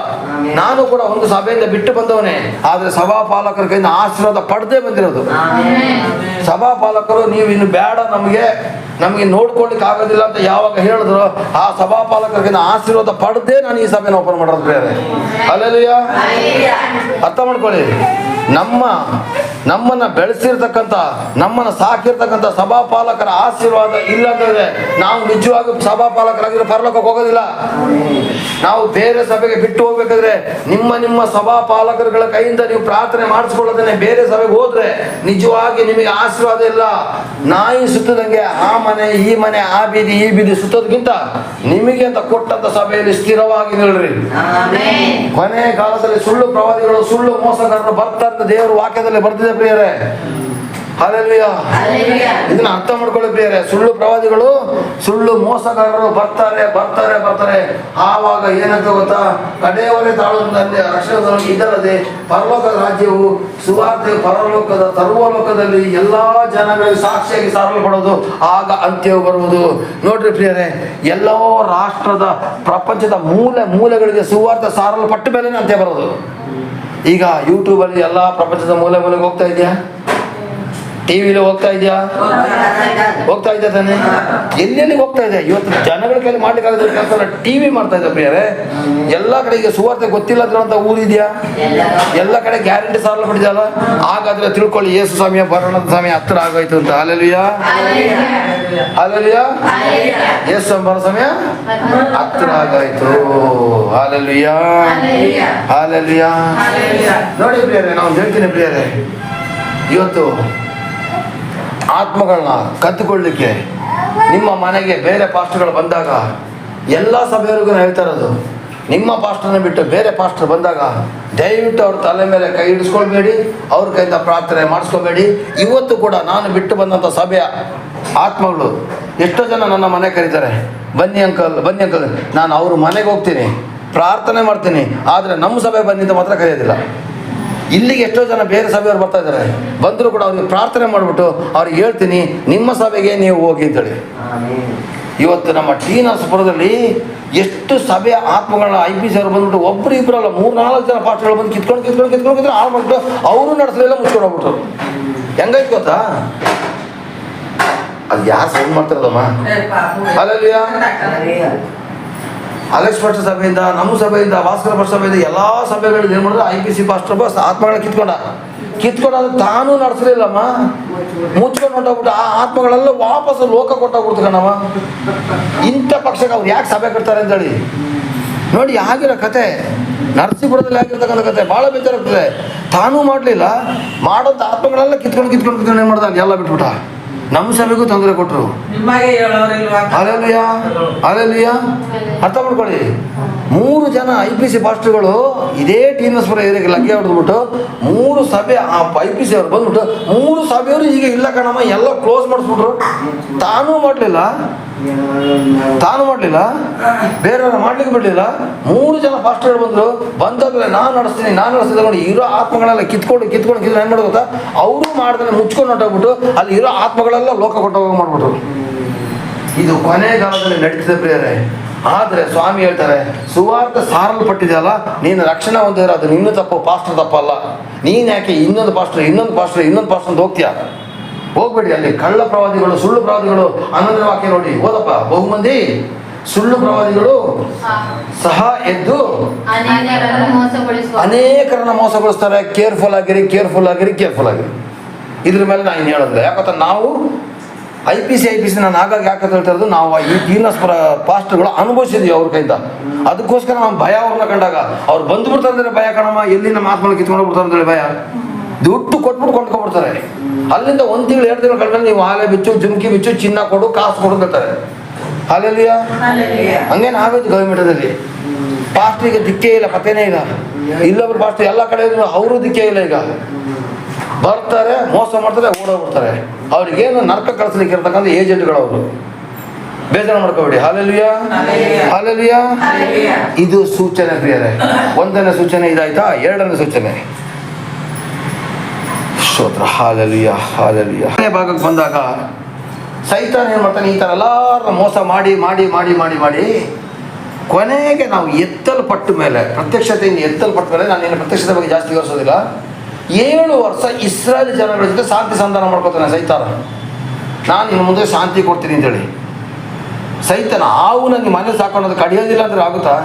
ನಾನು ಕೂಡ ಒಂದು ಸಭೆಯಿಂದ ಬಿಟ್ಟು ಬಂದವನೇ, ಆದರೆ ಸಭಾಪಾಲಕರ ಕೈಯಿಂದ ಆಶೀರ್ವಾದ ಪಡೆದೇ ಬಂದಿರೋದು. ಸಭಾಪಾಲಕರು ನೀವು ಇನ್ನು ಬೇಡ, ನಮಗೆ ನೋಡ್ಕೊಳ್ಳಿಕ್ಕೆ ಆಗೋದಿಲ್ಲ ಅಂತ ಯಾವಾಗ ಹೇಳಿದ್ರು, ಆ ಸಭಾಪಾಲಕರ ಕೈಯಿಂದ ಆಶೀರ್ವಾದ ಪಡೆದೇ ನಾನು ಈ ಸಭೆನ ಓಪನ್ ಮಾಡೋದು ಬೇರೆ. ಹಲ್ಲೆಲೂಯಾ. ಅರ್ಥ ಮಾಡ್ಕೊಳ್ಳಿ, ನಮ್ಮನ್ನ ಬೆಳೆಸಿರ್ತಕ್ಕಂಥ, ನಮ್ಮನ್ನ ಸಾಕಿರ್ತಕ್ಕಂಥ ಸಭಾಪಾಲಕರ ಆಶೀರ್ವಾದ ಇಲ್ಲ ಅಂತಂದ್ರೆ ನಾವು ನಿಜವಾಗಿ ಸಭಾಪಾಲಕರಾಗಿರೋ ಪರಲೋಕಕ್ಕೆ ಹೋಗೋದಿಲ್ಲ. ನಾವು ಬೇರೆ ಸಭೆಗೆ ಬಿಟ್ಟು ಹೋಗ್ಬೇಕಾದ್ರೆ ನಿಮ್ಮ ಸಭಾಪಾಲಕರುಗಳ ಕೈಯಿಂದ ನೀವು ಪ್ರಾರ್ಥನೆ ಮಾಡಿಸ್ಕೊಳ್ಳೋದನ್ನೇ ಬೇರೆ ಸಭೆಗೆ ಹೋದ್ರೆ ನಿಜವಾಗಿ ನಿಮಗೆ ಆಶೀರ್ವಾದ ಇಲ್ಲ. ನಾಯಿ ಸುತ್ತದಂಗೆ ಆ ಮನೆ ಈ ಮನೆ, ಆ ಬೀದಿ ಈ ಬೀದಿ ಸುತ್ತೋದಕ್ಕಿಂತ ನಿಮಗೆ ಅಂತ ಕೊಟ್ಟಂತ ಸಭೆಯಲ್ಲಿ ಸ್ಥಿರವಾಗಿ ನಿಲ್ರಿ. ಕೊನೆ ಕಾಲದಲ್ಲಿ ಸುಳ್ಳು ಪ್ರವಾದಿಗಳು, ಸುಳ್ಳು ಮೋಸಗಾರರು ಬರ್ತಾರೆ ಅಂತ ದೇವರು ವಾಕ್ಯದಲ್ಲಿ ಬರ್ತಿದೆ ಪ್ರಿಯರೇ. ಹಲ್ಲೆಲೂಯಾ. ಇದನ್ನ ಅರ್ಥ ಮಾಡ್ಕೊಳ್ಳಿ ಪ್ರಿಯರೇ. ಸುಳ್ಳು ಪ್ರವಾದಿಗಳು, ಸುಳ್ಳು ಮೋಸಗಾರರು ಬರ್ತಾರೆ. ಆವಾಗ ಏನಂತ ಗೊತ್ತಾ? ಕಡೆಯವರೇ ತಾಳುವುದರಲ್ಲಿ ರಕ್ಷಣೆ. ಇದಲ್ಲದೆ ಪರಲೋಕದ ರಾಜ್ಯವು ಸುವಾರ್ತೆ ಪರಲೋಕದ ಸರ್ವಲೋಕದಲ್ಲಿ ಎಲ್ಲಾ ಜನಗಳಿಗೆ ಸಾಕ್ಷಿಯಾಗಿ ಸಾರಲ್ಪಡೋದು. ಆಗ ಅಂತ್ಯವು ಬರುವುದು. ನೋಡ್ರಿ ಪ್ರಿಯರೇ, ಎಲ್ಲೋ ರಾಷ್ಟ್ರದ ಪ್ರಪಂಚದ ಮೂಲೆಗಳಿಗೆ ಸುವಾರ್ತೆ ಸಾರಲ್ಪಟ್ಟ ಮೇಲೆ ಅಂತ್ಯ ಬರೋದು. ಈಗ ಯೂಟ್ಯೂಬಲ್ಲಿ ಎಲ್ಲ ಪ್ರಪಂಚದ ಮೂಲೆಗೆ ಹೋಗ್ತಾ ಇದೆಯಾ? ಟಿವಿಲಿ ಹೋಗ್ತಾ ಇದೆಯಾ ತಾನೆ? ಎಲ್ಲೆಲ್ಲಿ ಹೋಗ್ತಾ ಇದೆ? ಇವತ್ತು ಜನಗಳ ಕೈಲಿ ಮಾಡ್ಲಿಕ್ಕಾಗದ ಕೆಲಸ ಟಿವಿ ಮಾಡ್ತಾ ಇದೆ ಪ್ರಿಯರೇ. ಎಲ್ಲ ಕಡೆಗೆ ಸುವಾರ್ತೆ ಗೊತ್ತಿಲ್ಲ ಅಂತ ಊರಿದ್ಯಾ? ಎಲ್ಲ ಕಡೆ ಗ್ಯಾರಂಟಿ ಸಾಲ ಪಡಿದಲ್ಲ. ಹಾಗಾದ್ರೆ ತಿಳ್ಕೊಳ್ಳಿ, ಯೇಸು ಸ್ವಾಮಿಯ ಬರೋಣದ ಸಮಯ ಹತ್ತಿರ ಆಗೋಯ್ತು ಅಂತ. ಹಲ್ಲೆಲೂಯಾ. ಯೇಸು ಸ್ವಾಮಿ ಬರೋ ಸಮಯ ಹತ್ತಿರ ಆಗೋಯ್ತು. ಹಲ್ಲೆಲೂಯಾ. ನೋಡಿ ಪ್ರಿಯರೇ, ನಾವು ಹೇಳ್ತೀನಿ ಪ್ರಿಯರೇ, ಇವತ್ತು ಆತ್ಮಗಳನ್ನ ಕತ್ತುಕೊಳ್ಳಿಕ್ಕೆ ನಿಮ್ಮ ಮನೆಗೆ ಬೇರೆ ಪಾಸ್ಟರ್ಗಳು ಬಂದಾಗ, ಎಲ್ಲ ಸಭೆಯವರಿಗೂ ನಾನು ಹೇಳ್ತಾ ಇರೋದು, ನಿಮ್ಮ ಪಾಸ್ಟರ್ನ ಬಿಟ್ಟು ಬೇರೆ ಪಾಸ್ಟರ್ ಬಂದಾಗ ದಯವಿಟ್ಟು ಅವ್ರ ತಲೆ ಮೇಲೆ ಕೈ ಹಿಡಿಸ್ಕೊಳ್ಬೇಡಿ, ಅವ್ರ ಕೈಯಿಂದ ಪ್ರಾರ್ಥನೆ ಮಾಡಿಸ್ಕೊಬೇಡಿ. ಇವತ್ತು ಕೂಡ ನಾನು ಬಿಟ್ಟು ಬಂದಂಥ ಸಭೆಯ ಆತ್ಮಗಳು ಎಷ್ಟೋ ಜನ ನನ್ನ ಮನೆ ಕರೀತಾರೆ, ಬನ್ನಿ ಅಂಕಲ್. ನಾನು ಅವ್ರ ಮನೆಗೆ ಹೋಗ್ತೀನಿ, ಪ್ರಾರ್ಥನೆ ಮಾಡ್ತೀನಿ, ಆದರೆ ನಮ್ಮ ಸಭೆ ಬಂದಿದ್ದ ಮಾತ್ರ ಕರೆಯೋದಿಲ್ಲ. ಇಲ್ಲಿಗೆ ಎಷ್ಟೋ ಜನ ಬೇರೆ ಸಭೆಯವ್ರು ಬರ್ತಾ ಇದ್ದಾರೆ, ಬಂದರೂ ಕೂಡ ಅವ್ರಿಗೆ ಪ್ರಾರ್ಥನೆ ಮಾಡಿಬಿಟ್ಟು ಅವ್ರಿಗೆ ಹೇಳ್ತೀನಿ, ನಿಮ್ಮ ಸಭೆಗೆ ನೀವು ಹೋಗಿ ಅಂತೇಳಿ. ಇವತ್ತು ನಮ್ಮ ಟಿ ನರಸೀಪುರದಲ್ಲಿ ಎಷ್ಟು ಸಭೆಯ ಆತ್ಮಗಳನ್ನ IPC ಅವರು ಬಂದ್ಬಿಟ್ಟು ಒಬ್ಬರು ಇಬ್ಬರಲ್ಲ 3-4 ಜನ ಪಾಸ್ಟರ್ಗಳು ಬಂದು ಕಿತ್ಕೊಂಡು ಹಾಳು ಮಾಡ್ಬಿಟ್ಟು ಅವರು ನಡೆಸಲಿಲ್ಲ, ಮುಚ್ಕೊಂಡು ಹೋಗ್ಬಿಟ್ರು. ಹೆಂಗಾಯ್ತು ಗೊತ್ತಾ? ಅದು ಯಾರು ಸೌಂಡ್ ಮಾಡ್ತಾರದಮ್ಮ? ಹಲ್ಲೆಲೂಯಾ. ಅಲೆಕ್ಸ್ ಪಾಸ್ಟರ್ ಸಭೆಯಿಂದ, ನಮ್ಮ ಸಭೆಯಿಂದ, ಭಾಸ್ಕರ ಪಾಸ್ಟರ್ ಸಭೆಯಿಂದ, ಎಲ್ಲ ಸಭೆಗಳು ಏನು ಮಾಡಿದ್ರೆ IPC ಪಾಸ್ಟರ್ ಬಸ್ ಆತ್ಮಗಳನ್ನ ಕಿತ್ಕೊಂಡಾಗ ತಾನೂ ನಡೆಸಲಿಲ್ಲಮ್ಮ, ಮುಚ್ಕೊಂಡು ಹೊಂಟೋಗ್ಬಿಟ್ಟು ಆ ಆತ್ಮಗಳೆಲ್ಲ ವಾಪಸ್ ಲೋಕ ಕೊಟ್ಟೋಗ್ಬಿಡ್ತು ಕಣವ. ಇಂಥ ಪಕ್ಷಕ್ಕೆ ಅವ್ರು ಯಾಕೆ ಸಭೆ ಕಟ್ತಾರೆ ಅಂತೇಳಿ ನೋಡಿ. ಆಗಿರೋ ಕತೆ ನರಸೀಪುರದಲ್ಲಿ ಆಗಿರ್ತಕ್ಕಂಥ ಕತೆ ಭಾಳ ಬೇಜಾರಾಗ್ತದೆ. ತಾನೂ ಮಾಡಲಿಲ್ಲ, ಮಾಡೋಂಥ ಆತ್ಮಗಳೆಲ್ಲ ಕಿತ್ಕೊಂಡು ಏನು ಮಾಡ್ದ ಎಲ್ಲ ಬಿಟ್ಬಿಟ್ಟ. ನಮ್ಮ ಸಭೆಗೂ ತೊಂದರೆ ಕೊಟ್ಟರು. ಹಲ್ಲೆಲೂಯಾ. ಅರ್ಥ ಮಾಡ್ಕೊಳ್ಳಿ, 3 ಜನ IPC ಪಾಸ್ಟರ್ಗಳು ಇದೇ ಟಿ ನರಸೀಪುರ ಏರಿಯಾಗೆ ಲಗ್ಗೆ ಹೊಡೆದ್ಬಿಟ್ಟು 3 ಸಭೆ ಆ IPC ಅವ್ರು ಬಂದ್ಬಿಟ್ಟು 3 ಸಭೆಯವರು ಈಗ ಇಲ್ಲ ಕಣಮ್ಮ, ಎಲ್ಲ ಕ್ಲೋಸ್ ಮಾಡಿಸ್ಬಿಟ್ರು. ತಾನೂ ಮಾಡಲಿಲ್ಲ, ಬೇರೆಯವ್ರ ಮಾಡ್ಲಿಕ್ಕೆ ಬಿಡಲಿಲ್ಲ. 3 ಜನ ಪಾಸ್ಟರ್ಗಳು ಬಂದಾದ್ಮೇಲೆ ನಾನು ನಡೆಸ್ತೀನಿ ನೋಡಿ, ಇರೋ ಆತ್ಮಗಳೆಲ್ಲ ಕಿತ್ಕೊಂಡು ಏನು ಮಾಡೋದು ಗೊತ್ತಾ? ಅವರು ಮಾಡ್ದಾನೆ ಮುಚ್ಕೊಂಡು ಹೊಂಟೋಗ್ಬಿಟ್ಟು ಅಲ್ಲಿ ಇರೋ ಆತ್ಮಗಳೆಲ್ಲ ಲೋಕ ಕೊಟ್ಟೋಗಿ ಮಾಡ್ಬಿಟ್ರು. ಇದು ಕೊನೆ ಕಾಲದಲ್ಲಿ ನಡೀತಿದೆ ಪ್ರಿಯರೇ. ಆದರೆ ಸ್ವಾಮಿ ಹೇಳ್ತಾರೆ, ಸುವಾರ್ತೆ ಸಾರಲ್ಪಟ್ಟಿದೆಯಲ್ಲ, ನೀನು ರಕ್ಷಣೆ ಹೊಂದಿದ್ರೆ ಅದು ನಿನ್ನ ತಪ್ಪು, ಪಾಸ್ಟರ್ ತಪ್ಪಲ್ಲ. ನೀನು ಯಾಕೆ ಇನ್ನೊಂದು ಪಾಸ್ಟರ್ ಅಂತ ಹೋಗ್ತೀಯ? ಹೋಗ್ಬೇಡಿ. ಅಲ್ಲಿ ಕಳ್ಳ ಪ್ರವಾದಿಗಳು, ಸುಳ್ಳು ಪ್ರವಾದಿಗಳು, 11ನೇ ವಾಕ್ಯ ನೋಡಿ, ಓದಪ್ಪ. ಬಹುಮಂದಿ ಸುಳ್ಳು ಪ್ರವಾದಿಗಳು ಸಹ ಎದ್ದು ಅನೇಕರನ್ನು ಮೋಸಗೊಳಿಸುವ ಅನೇಕರನ್ನ ಮೋಸಗೊಳಿಸ್ತಾರೆ. ಕೇರ್ಫುಲ್ ಆಗಿರಿ, ಕೇರ್ಫುಲ್ ಆಗಿರಿ, ಕೇರ್ಫುಲ್ ಆಗಿರಿ. ಇದ್ರ ಮೇಲೆ ನಾನು ಇನ್ನು ಹೇಳೋದಿಲ್ಲ. ಯಾಕಂದ್ರೆ ನಾವು IPC ನಾನು ಆಗಾಗ ಯಾಕೆ ಹೇಳ್ತಾ ಇರೋದು, ನಾವು ಈ ಟೀನಸ್ ಪಾಸ್ಟ್ಗಳು ಅನುಭವಿಸಿದ್ವಿ ಅವ್ರ ಕೈಯಿಂದ. ಅದಕ್ಕೋಸ್ಕರ ನಾವು ಭಯ ಅವ್ರನ್ನ ಕಂಡಾಗ ಅವ್ರು ಬಂದು ಬಿಡ್ತಾರೆ ಭಯ ಕಣಮ್ಮ, ಎಲ್ಲಿ ನಮ್ಮ ಆತ್ಮಲ್ಲಿ ಕಿತ್ಕೊಂಡು ಬಿಡ್ತಾರೆ ಅಂತೇಳಿ ಭಯ. ದುಡ್ಡು ಕೊಟ್ಬಿಟ್ಟು ಕೊಂಡ್ಕೊಂಡ್ಬಿಡ್ತಾರೆ. ಅಲ್ಲಿಂದ 1 ತಿಂಗಳು 2 ತಿಂಗಳು ಕಳೆದ್ಮೇಲೆ ನೀವು ಹಾಲೆ ಬಿಚ್ಚು, ಜುಮ್ಕಿ ಬಿಚ್ಚು, ಚಿನ್ನ ಕೊಡು, ಕಾಸು ಕೊಡು ಅಂತಾರೆ. ಹಾಲೆಲ್ಲಿಯ ಹಂಗೇನು ಆಗೋದು ಗೌರ್ಮೆಂಟದಲ್ಲಿ. ಪಾಸ್ಟ್ರಿಗೆ ದಿಕ್ಕೇ ಇಲ್ಲ, ಪತ್ತೇನೇ ಇಲ್ಲ. ಇಲ್ಲೊಬ್ರು ಪಾಸ್ಟ್ರು ಎಲ್ಲ ಕಡೆ ಅವರು ದಿಕ್ಕೇ ಇಲ್ಲ. ಈಗ ಬರ್ತಾರೆ, ಮೋಸ ಮಾಡ್ತಾರೆ, ಓಡೋಗ್ಬಿಡ್ತಾರೆ. ಅವ್ರಿಗೇನು ನರಕ ಕಳಿಸ್ಲಿಕ್ಕೆ ಇರ್ತಕ್ಕಂಥ ಏಜೆಂಟ್ಗಳು ಅವರು. ಬೇಜಾರು ಮಾಡ್ಕೋಬೇಡಿ. Hallelujah, hallelujah. ಇದು ಸೂಚನೆ ಪ್ರಿಯರೇ. 1ನೇ ಸೂಚನೆ ಇದಾಯ್ತಾ? 2ನೇ ಸೂಚನೆ ಸ್ತೋತ್ರ. Hallelujah, hallelujah. 2ನೇ ಭಾಗಕ್ಕೆ ಬಂದಾಗ ಸೈತಾನ ಏನು ಮಾಡ್ತಾನೆ, ಈ ಥರ ಎಲ್ಲರ ಮೋಸ ಮಾಡಿ ಮಾಡಿ ಮಾಡಿ ಮಾಡಿ ಮಾಡಿ ಕೊನೆಗೆ ನಾವು ಎತ್ತಲ್ಪಟ್ಟ ಮೇಲೆ, ಪ್ರತ್ಯಕ್ಷತೆಯಿಂದ ಎತ್ತಲ್ಪಟ್ಟ ಮೇಲೆ, ನಾನು ಇನ್ನು ಪ್ರತ್ಯಕ್ಷತೆ ಬಗ್ಗೆ ಜಾಸ್ತಿ ವಿವರಿಸೋದಿಲ್ಲ. 7 ವರ್ಷ ಇಸ್ರಾಯೇಲ್ ಜನಗಳ ಜೊತೆ ಶಾಂತಿ ಸಂಧಾನ ಮಾಡ್ಕೊತಾನೆ ಸೈತಾನ. ನಾನು ಇನ್ನು ಮುಂದೆ ಶಾಂತಿ ಕೊಡ್ತೀನಿ ಅಂತೇಳಿ. ಸೈತಾನ ಹಾವು ನನಗೆ ಮನೆ ಸಾಕೊಂಡು ಕಡಿಯೋದಿಲ್ಲ ಅಂದ್ರೆ ಆಗುತ್ತಾ?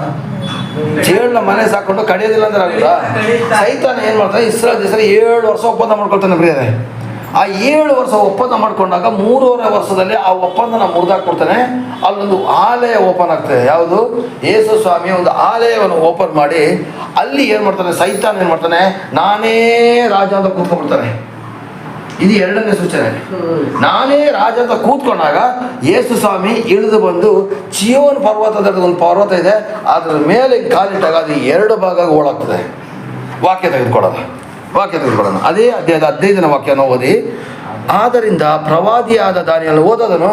ಚೇಳ್ನ ಮನೆ ಸಾಕೊಂಡು ಕಡಿಯೋದಿಲ್ಲ ಅಂದ್ರೆ ಆಗುತ್ತಾ? ಸೈತಾನ ಏನು ಮಾಡ್ತಾನೆ, ಇಸ್ರಾಯೇಲ್ ದೇಶ 7 ವರ್ಷ ಒಪ್ಪಂದ ಮಾಡ್ಕೊಳ್ತಾನೆ ಪ್ರಿಯರೇ. ಆ 7 ವರ್ಷ ಒಪ್ಪಂದ ಮಾಡ್ಕೊಂಡಾಗ 3.5 ವರ್ಷದಲ್ಲಿ ಆ ಒಪ್ಪಂದನ ಮುರಿದಾಕ್ಬಿಡ್ತಾನೆ. ಅಲ್ಲೊಂದು ಆಲಯ ಓಪನ್ ಆಗ್ತದೆ. ಯಾವುದು? ಯೇಸು ಸ್ವಾಮಿ ಒಂದು ಆಲಯವನ್ನು ಓಪನ್ ಮಾಡಿ ಅಲ್ಲಿ ಏನು ಮಾಡ್ತಾನೆ ಸೈತಾನ, ಏನು ಮಾಡ್ತಾನೆ, ನಾನೇ ರಾಜ ಅಂತ ಕೂತ್ಕೊಂಡ್ಬಿಡ್ತಾನೆ. ಇದು 2ನೇ ಸೂಚನೆ. ನಾನೇ ರಾಜ ಅಂತ ಕೂತ್ಕೊಂಡಾಗ ಯೇಸು ಸ್ವಾಮಿ ಇಳಿದು ಬಂದು ಚಿಯೋನ್ ಪರ್ವತದ ಒಂದು ಪರ್ವತ ಇದೆ, ಅದರ ಮೇಲೆ ಕಾಲಿಟ್ಟಾಗ ಅದು 2 ಭಾಗ ಓಡಾಗ್ತದೆ. ವಾಕ್ಯ ತೆಗೆದುಕೊಳ್ಳೋಣ. ಅದೇ ಅಧ್ಯಾಯದ 15ನೇ ವಾಕ್ಯನ ಓದಿ. ಆದ್ದರಿಂದ ಪ್ರವಾದಿಯಾದ ದಾನಿಯೇಲನು ಓದೋದನು.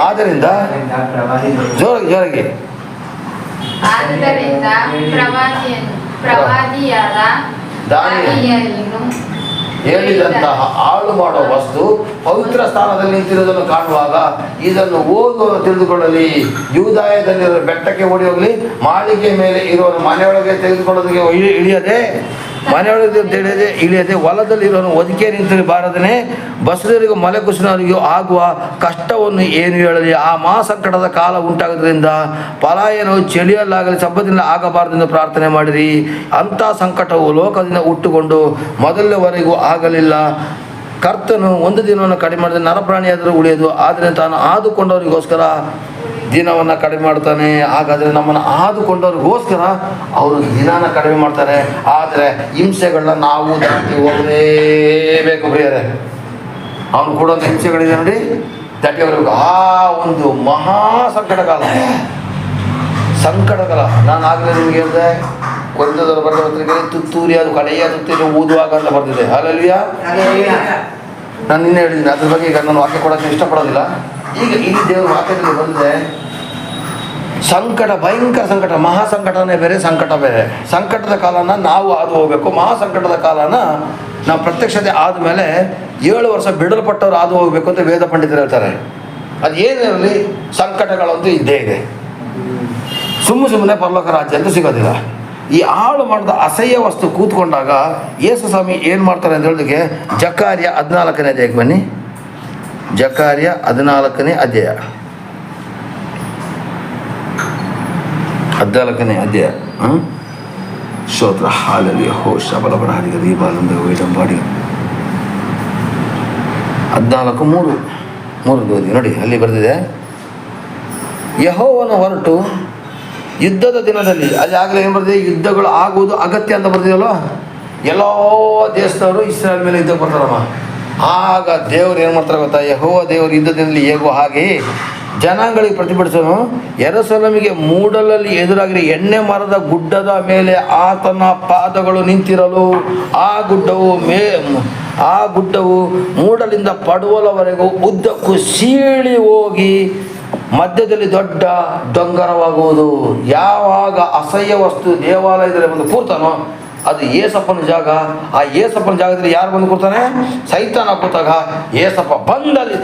ಆದ್ದರಿಂದ ಜೋರಾಗಿ ಆದ್ದರಿಂದ ಪ್ರವಾದಿಯಾದ ದಾನಿಯೇಲನು ಹೇಳಿದಂತಹ ಹಾಳು ಮಾಡುವ ವಸ್ತು ಪವಿತ್ರ ಸ್ಥಾನದಲ್ಲಿ ನಿಂತಿರುವುದನ್ನು ಕಾಣುವಾಗ ಇದನ್ನು ಓದುವ ತಿಳಿದುಕೊಳ್ಳಲಿ. ಯೂದಾಯದಲ್ಲಿರುವ ಬೆಟ್ಟಕ್ಕೆ ಓಡಿ ಹೋಗಲಿ, ಮಾಳಿಗೆ ಮೇಲೆ ಇರುವ ಮನೆಯೊಳಗೆ ತೆಗೆದುಕೊಳ್ಳೋದಕ್ಕೆ ಇಳಿಯದೆ, ಮನೆಯೊಳಗೆ ಇಳಿಯದೆ ಹೊಲದಲ್ಲಿರೋನು ಒದಕೆ ನಿಂತಲ್ಲಿ ಬಾರದನೆ, ಬಸದರಿಗೂ ಮಲೆ ಕುಸಿನವರಿಗೂ ಆಗುವ ಕಷ್ಟವನ್ನು ಏನು ಹೇಳಲಿ. ಆ ಮಹಾಸಂಕಟದ ಕಾಲ ಉಂಟಾಗೋದ್ರಿಂದ ಪಲಾಯನವು ಚಳಿಯಲ್ಲಾಗಲಿ ಸಂಪತ್ತಿನಲ್ಲಿ ಆಗಬಾರದೆಂದು ಪ್ರಾರ್ಥನೆ ಮಾಡಿರಿ. ಅಂಥ ಸಂಕಟವು ಲೋಕದಿಂದ ಹುಟ್ಟುಕೊಂಡು ಮೊದಲವರೆಗೂ ಆಗಲಿಲ್ಲ. ಕರ್ತನು ಒಂದು ದಿನವನ್ನು ಕಡಿಮೆ ಮಾಡಿದರೆ ನರಪ್ರಾಣಿಯಾದರೂ ಉಳಿಯೋದು, ಆದರೆ ತಾನು ಆದುಕೊಂಡವರಿಗೋಸ್ಕರ ದಿನವನ್ನು ಕಡಿಮೆ ಮಾಡ್ತಾನೆ. ಹಾಗಾದರೆ ನಮ್ಮನ್ನು ಆದುಕೊಂಡವ್ರಿಗೋಸ್ಕರ ಅವರು ದಿನಾನ ಕಡಿಮೆ ಮಾಡ್ತಾರೆ. ಆದರೆ ಹಿಂಸೆಗಳನ್ನ ನಾವು ದಾಟಿ ಹೋಗಲೇಬೇಕು ಪ್ರಿಯರೇ. ಅವನು ಕೊಡುವಂಥ ಹಿಂಸೆಗಳಿದೆ ನೋಡಿ, ದಾಟಿ ಹೋಗಬೇಕು. ಆ ಒಂದು ಮಹಾ ಸಂಕಟಕಾಲ. ನಾನು ಆಗಲೇ ನಿಮಗೆ ಹೇಳಿದೆ, ಕೊರಿಂಥದವರು ಬರೆದ ಪತ್ರಿಕೆಯಲ್ಲಿ ತುತ್ತೂರಿ ಅದು ಕಡೆಯ ತುತ್ತೂರಿ ಊದುವಾಗ ಅಂತ ಬರ್ತಿದೆ. ಹಾಲೆಲೂಯಾ. ನಾನು ನಿನ್ನೆ ಹೇಳಿದ್ದೀನಿ ಅದ್ರ ಬಗ್ಗೆ. ಈಗ ನಾನು ವಾಕ್ಯ ಕೊಡೋಕ್ಕೆ ಇಷ್ಟಪಡೋದಿಲ್ಲ. ಈಗ ಇಲ್ಲಿ ದೇವರ ವಾಕ್ಯದಲ್ಲಿ ಬಂದಿದೆ, ಸಂಕಟ, ಭಯಂಕರ ಸಂಕಟ. ಮಹಾ ಸಂಕಟನೇ ಬೇರೆ, ಸಂಕಟ ಬೇರೆ. ಸಂಕಟದ ಕಾಲನ ನಾವು ಹಾದು ಹೋಗಬೇಕು. ಮಹಾ ಸಂಕಟದ ಕಾಲನ ನಾವು ಪ್ರತ್ಯಕ್ಷತೆ ಆದಮೇಲೆ 7 ವರ್ಷ ಬಿಡಲ್ಪಟ್ಟವ್ರು ಹಾದು ಹೋಗಬೇಕು ಅಂತ ವೇದ ಪಂಡಿತರು ಹೇಳ್ತಾರೆ. ಅದು ಏನಿರಲಿ, ಸಂಕಟಗಳಂತೂ ಇದ್ದೇ ಇದೆ. ಸುಮ್ಮನೆ ಪರಲೋಕ ರಾಜ್ಯ ಅಂತೂ ಸಿಗೋದಿಲ್ಲ. ಈ ಹಾಳು ಮಾಡಿದ ಅಸಹ್ಯ ವಸ್ತು ಕೂತ್ಕೊಂಡಾಗ ಯೇಸು ಸ್ವಾಮಿ ಏನು ಮಾಡ್ತಾರೆ ಅಂತ ಹೇಳಿದಕ್ಕೆ ಜಕಾರ್ಯ 14ನೇ ಅಧ್ಯಾಯಕ್ಕೆ ಬನ್ನಿ. ಜಕಾರ್ಯ 14ನೇ ಅಧ್ಯಾಯ. 14ನೇ ಅಧ್ಯಾಯ. ಸ್ತೋತ್ರ. ಹಾಲೆಲೂಯಾ. ಹೋ ಶಬಲಬರ ಹರಿಗ ದೀಪಾಲಂದ ವೇದಂಬಾಡಿ 14:3 ಓದಿ ನೋಡಿ. ಅಲ್ಲಿ ಬರೆದಿದೆ, ಯೆಹೋವನು ಹೊರಟು ಯುದ್ಧದ ದಿನದಲ್ಲಿ, ಅಲ್ಲಿ ಆಗಲೇ ಏನು ಬರ್ದಿದೆ, ಯುದ್ಧಗಳು ಆಗುವುದು ಅಗತ್ಯ ಅಂತ ಬರ್ದಿದಲ್ವ. ಎಲ್ಲೋ ದೇಶದವರು ಇಸ್ರಾಯೇಲ್ ಮೇಲೆ ಯುದ್ಧಕ್ಕೆ ಬರ್ತಾರಮ್ಮ. ಆಗ ದೇವರು ಏನು ಮಾಡ್ತಾರೆ ಗೊತ್ತಾ, ಯೆಹೋವ ದೇವರು ಯುದ್ಧದಲ್ಲಿ ಹೇಗೋ ಹಾಗೆ ಜನಾಂಗಗಳಿಗೆ ಪ್ರತಿಭಟಿಸೋನು. ಯೆರೂಸಲೇಮಿಗೆ ಮೂಡಲಲ್ಲಿ ಎದುರಾಗಿರೋ ಎಣ್ಣೆ ಮರದ ಗುಡ್ಡದ ಮೇಲೆ ಆತನ ಪಾದಗಳು ನಿಂತಿರಲು ಆ ಗುಡ್ಡವು ಮೂಡಲಿಂದ ಪಡುವಲವರೆಗೂ ಉದ್ದಕ್ಕೂ ಸೀಳಿ ಹೋಗಿ ಮಧ್ಯದಲ್ಲಿ ದೊಡ್ಡ ಡೊಂಗರವಾಗುವುದು. ಯಾವಾಗ ಅಸಹ್ಯ ವಸ್ತು ದೇವಾಲಯದಲ್ಲಿ ಬಂದು ಕೂರ್ತಾನೋ ಅದು ಏಸಪ್ಪನ ಜಾಗ. ಆ ಏಸಪ್ಪನ ಜಾಗದಲ್ಲಿ ಯಾರು ಬಂದು ಕೂರ್ತಾನೆ? ಸೈತಾನ ಕೂತಾಗ ಏಸಪ್ಪ ಬಂದಲ್ಲಿ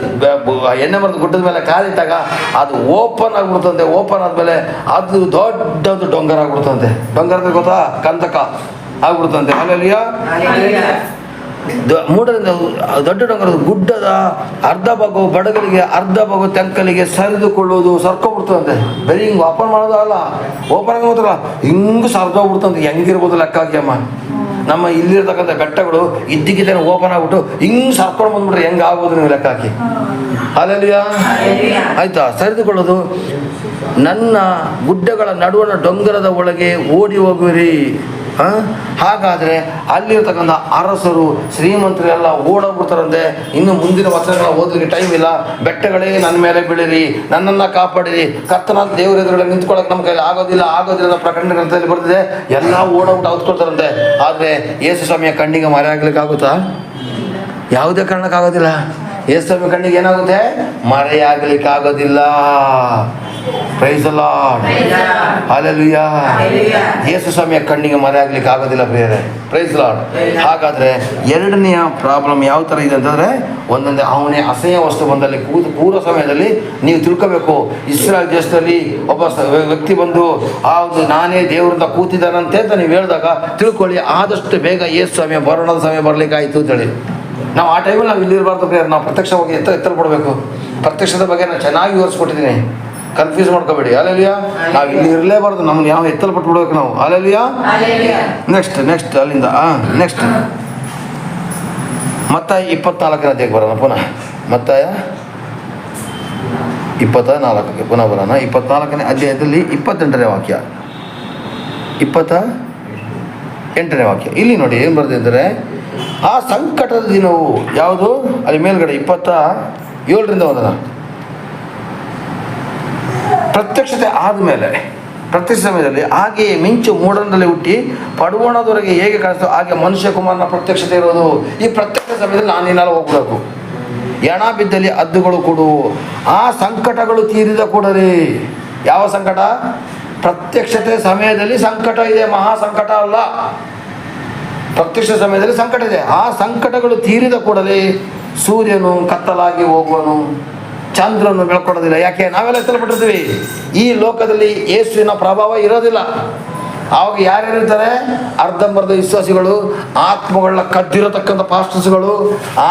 ಎಣ್ಣೆ ಮರದ ಗುಡ್ಡದ ಮೇಲೆ ಕಾಲಿಟ್ಟಾಗ ಅದು ಓಪನ್ ಆಗಿಬಿಡ್ತಂತೆ. ಓಪನ್ ಆದಮೇಲೆ ಅದು ದೊಡ್ಡದು ಡೊಂಗರ ಆಗ್ಬಿಡ್ತಂತೆ. ಡೊಂಗರ ಗೊತ್ತಾ, ಕಂದಕ ಆಗ್ಬಿಡ್ತಂತೆ. ಹಾಲೆಲೂಯಾ. ಮೂಡರಿಂದ ದೊಡ್ಡ ಡೊಂಗರದ ಗುಡ್ಡದ ಅರ್ಧ ಭಾಗವು ಬಡಗಲಿಗೆ ಅರ್ಧ ಭಾಗ ತೆಂಕಲಿಗೆ ಸರಿದುಕೊಳ್ಳುವುದು ಸರ್ಕೊಂಡ್ಬಿಡ್ತದಂತೆ. ಬರೀ ಹಿಂಗೆ ಓಪನ್ ಮಾಡೋದಲ್ಲ, ಓಪನ್ ಆಗೋದಲ್ಲ, ಹಿಂಗೆ ಸರ್ದೋಗ್ಬಿಡ್ತಂತೆ. ಹೆಂಗಿರ್ಬೋದು ಲೆಕ್ಕ ಹಾಕಿಯಮ್ಮ. ನಮ್ಮ ಇಲ್ಲಿರ್ತಕ್ಕಂಥ ಬೆಟ್ಟಗಳು ಇದ್ದಕ್ಕಿದ್ದೇನೆ ಓಪನ್ ಆಗ್ಬಿಟ್ಟು ಹಿಂಗೆ ಸರ್ಕೊಂಡು ಬಂದ್ಬಿಟ್ರೆ ಹೆಂಗೆ ಆಗ್ಬೋದು ನೀವು ಲೆಕ್ಕ ಹಾಕಿ. ಅಲ್ಲೆಲ್ಲಿಯಾ ಆಯ್ತಾ? ಸರಿದುಕೊಳ್ಳೋದು. ನನ್ನ ಗುಡ್ಡಗಳ ನಡುವಣ ಡೊಂಗರದ ಒಳಗೆ ಓಡಿ ಹೋಗುವಿರಿ. ಹಾಗಾದರೆ ಅಲ್ಲಿರ್ತಕ್ಕಂಥ ಅರಸರು ಶ್ರೀಮಂತರು ಎಲ್ಲ ಓಡೋಗ್ಬಿಡ್ತಾರಂತೆ. ಇನ್ನು ಮುಂದಿನ ವಚನಗಳ ಓದಲಿಕ್ಕೆ ಟೈಮ್ ಇಲ್ಲ. ಬೆಟ್ಟಗಳೇ ನನ್ನ ಮೇಲೆ ಬೀಳಿರಿ, ನನ್ನನ್ನು ಕಾಪಾಡಿರಿ, ಕರ್ತನಾದ ದೇವರ ಎದುರುಗಳಲ್ಲಿ ನಿಂತ್ಕೊಳ್ಳೋಕೆ ನಮ್ಮ ಕೈಲಿ ಆಗೋದಿಲ್ಲ ಅನ್ನೋ ಪ್ರಕಟಣೆ ಗ್ರಂಥದಲ್ಲಿ ಬರ್ತಿದೆ. ಎಲ್ಲ ಓಡೋಗ್ಬಿಟ್ಟು ಔತ್ಕೊಳ್ತಾರಂತೆ. ಆದರೆ ಯೇಸು ಸ್ವಾಮಿಯ ಕಣ್ಣಿಗೆ ಮರೆ ಆಗ್ಲಿಕ್ಕೆ ಆಗುತ್ತಾ? ಯಾವುದೇ ಕಾರಣಕ್ಕಾಗೋದಿಲ್ಲ. ಯೇಸು ಸ್ವಾಮಿ ಕಣ್ಣಿಗೆ ಏನಾಗುತ್ತೆ? ಮರೆಯಾಗಲಿಕ್ಕೆ ಆಗೋದಿಲ್ಲ. Praise the Lord, hallelujah. Yesu ಸ್ವಾಮಿಯ ಕಣ್ಣಿಗೆ ಮರೆ ಆಗ್ಲಿಕ್ಕೆ ಆಗೋದಿಲ್ಲ ಪ್ರಿಯರೇ. Praise the Lord. ಹಾಗಾದ್ರೆ ಎರಡನೆಯ ಪ್ರಾಬ್ಲಮ್ ಯಾವ ಥರ ಇದೆ ಅಂತಂದ್ರೆ, ಒಂದೊಂದೇ ಅವನೇ ಅಸಹ್ಯ ವಸ್ತು ಬಂದಲ್ಲಿ ಪೂರ್ವ ಸಮಯದಲ್ಲಿ ನೀವು ತಿಳ್ಕೋಬೇಕು. ಇಸ್ರಾಯೇಲ್ ದೇಶದಲ್ಲಿ ಒಬ್ಬ ವ್ಯಕ್ತಿ ಬಂದು ಒಂದು ನಾನೇ ದೇವರಿಂದ ಕೂತಿದ್ದಾನಂತೆ ಅಂತ ನೀವು ಹೇಳಿದಾಗ ತಿಳ್ಕೊಳ್ಳಿ, ಆದಷ್ಟು ಬೇಗ ಯೇಸು ಸ್ವಾಮಿಯ ಬರೋಣದ ಸಮಯ ಬರ್ಲಿಕ್ಕೆ ಆಯಿತು ಅಂತೇಳಿ. ನಾವು ಆ ಟೈಮಲ್ಲಿ ನಾವು ಇಲ್ಲಿರಬಾರ್ದು ಪ್ರಿಯರ್. ನಾವು ಪ್ರತ್ಯಕ್ಷವಾಗಿ ಎತ್ತಲ್ಪಡಬೇಕು. ಪ್ರತ್ಯಕ್ಷದ ಬಗ್ಗೆ ನಾನು ಚೆನ್ನಾಗಿ ವಿವರಿಸ್ಕೊಟ್ಟಿದ್ದೀನಿ, ಕನ್ಫ್ಯೂಸ್ ಮಾಡ್ಕೋಬೇಡಿ. ಅಲ್ಲೆಲ್ಲಿಯಾ ನಾವು ಇಲ್ಲಿ ಇರಲೇಬಾರ್ದು, ನಮ್ಗೆ ಯಾವ ಎತ್ತಲ್ಪಟ್ಬಿಡ್ಬೇಕು ನಾವು. ಅಲ್ಲೆಲ್ಲಿಯಾ. ನೆಕ್ಸ್ಟ್ ಅಲ್ಲಿಂದ ನೆಕ್ಸ್ಟ್ ಮತ್ತಾಯ 24ನೇ ಅಧ್ಯಾಯಕ್ಕೆ ಬರೋಣ ಪುನಃ. ಮತ್ತಾಯ 24ಕ್ಕೆ ಪುನಃ ಬರೋಣ. 24ನೇ ಅಧ್ಯಾಯದಲ್ಲಿ 28ನೇ ವಾಕ್ಯ, 28ನೇ ವಾಕ್ಯ. ಇಲ್ಲಿ ನೋಡಿ ಏನು ಬರೆದಿದ್ದಾರೆ, ಆ ಸಂಕಟದ ದಿನವು ಯಾವುದು? ಅಲ್ಲಿ ಮೇಲ್ಗಡೆ 27ರಿಂದ ಓದೋಣ. ಪ್ರತ್ಯಕ್ಷತೆ ಆದಮೇಲೆ, ಪ್ರತ್ಯಕ್ಷ ಸಮಯದಲ್ಲಿ ಹಾಗೆಯೇ ಮಿಂಚು ಮೂಡಣದಲ್ಲಿ ಹುಟ್ಟಿ ಪಡುವಣದವರೆಗೆ ಹೇಗೆ ಕಾಣಿಸ್ತೋ ಹಾಗೆ ಮನುಷ್ಯ ಕುಮಾರನ ಪ್ರತ್ಯಕ್ಷತೆ ಇರೋದು. ಈ ಪ್ರತ್ಯಕ್ಷ ಸಮಯದಲ್ಲಿ ನಾನು ಇನ್ನೆಲ್ಲ ಹೋಗ್ಬೇಕು. ಎಣ ಬಿದ್ದಲ್ಲಿ ಹದ್ದುಗಳು ಕೊಡುವು. ಆ ಸಂಕಟಗಳು ತೀರಿದ ಕೂಡಲೇ. ಯಾವ ಸಂಕಟ? ಪ್ರತ್ಯಕ್ಷತೆ ಸಮಯದಲ್ಲಿ ಸಂಕಟ ಇದೆ, ಮಹಾ ಸಂಕಟ ಅಲ್ಲ. ಪ್ರತ್ಯಕ್ಷ ಸಮಯದಲ್ಲಿ ಸಂಕಟ ಇದೆ. ಆ ಸಂಕಟಗಳು ತೀರಿದ ಕೂಡಲೇ ಸೂರ್ಯನು ಕತ್ತಲಾಗಿ ಹೋಗುವನು, ಚಂದ್ರನು ಬೆಳ್ಕೊಡೋದಿಲ್ಲ. ಯಾಕೆ? ನಾವೆಲ್ಲ ಎತ್ತಲ್ಪಟ್ಟಿರ್ತೀವಿ. ಈ ಲೋಕದಲ್ಲಿ ಯೇಸುವಿನ ಪ್ರಭಾವ ಇರೋದಿಲ್ಲ. ಆವಾಗ ಯಾರ್ಯಾರಿರ್ತಾರೆ? ಅರ್ಧಂಬರ್ಧ ವಿಶ್ವಾಸಿಗಳು, ಆತ್ಮಗಳನ್ನ ಕದ್ದಿರತಕ್ಕಂಥ ಪಾಸ್ಟರ್ಸ್ಗಳು,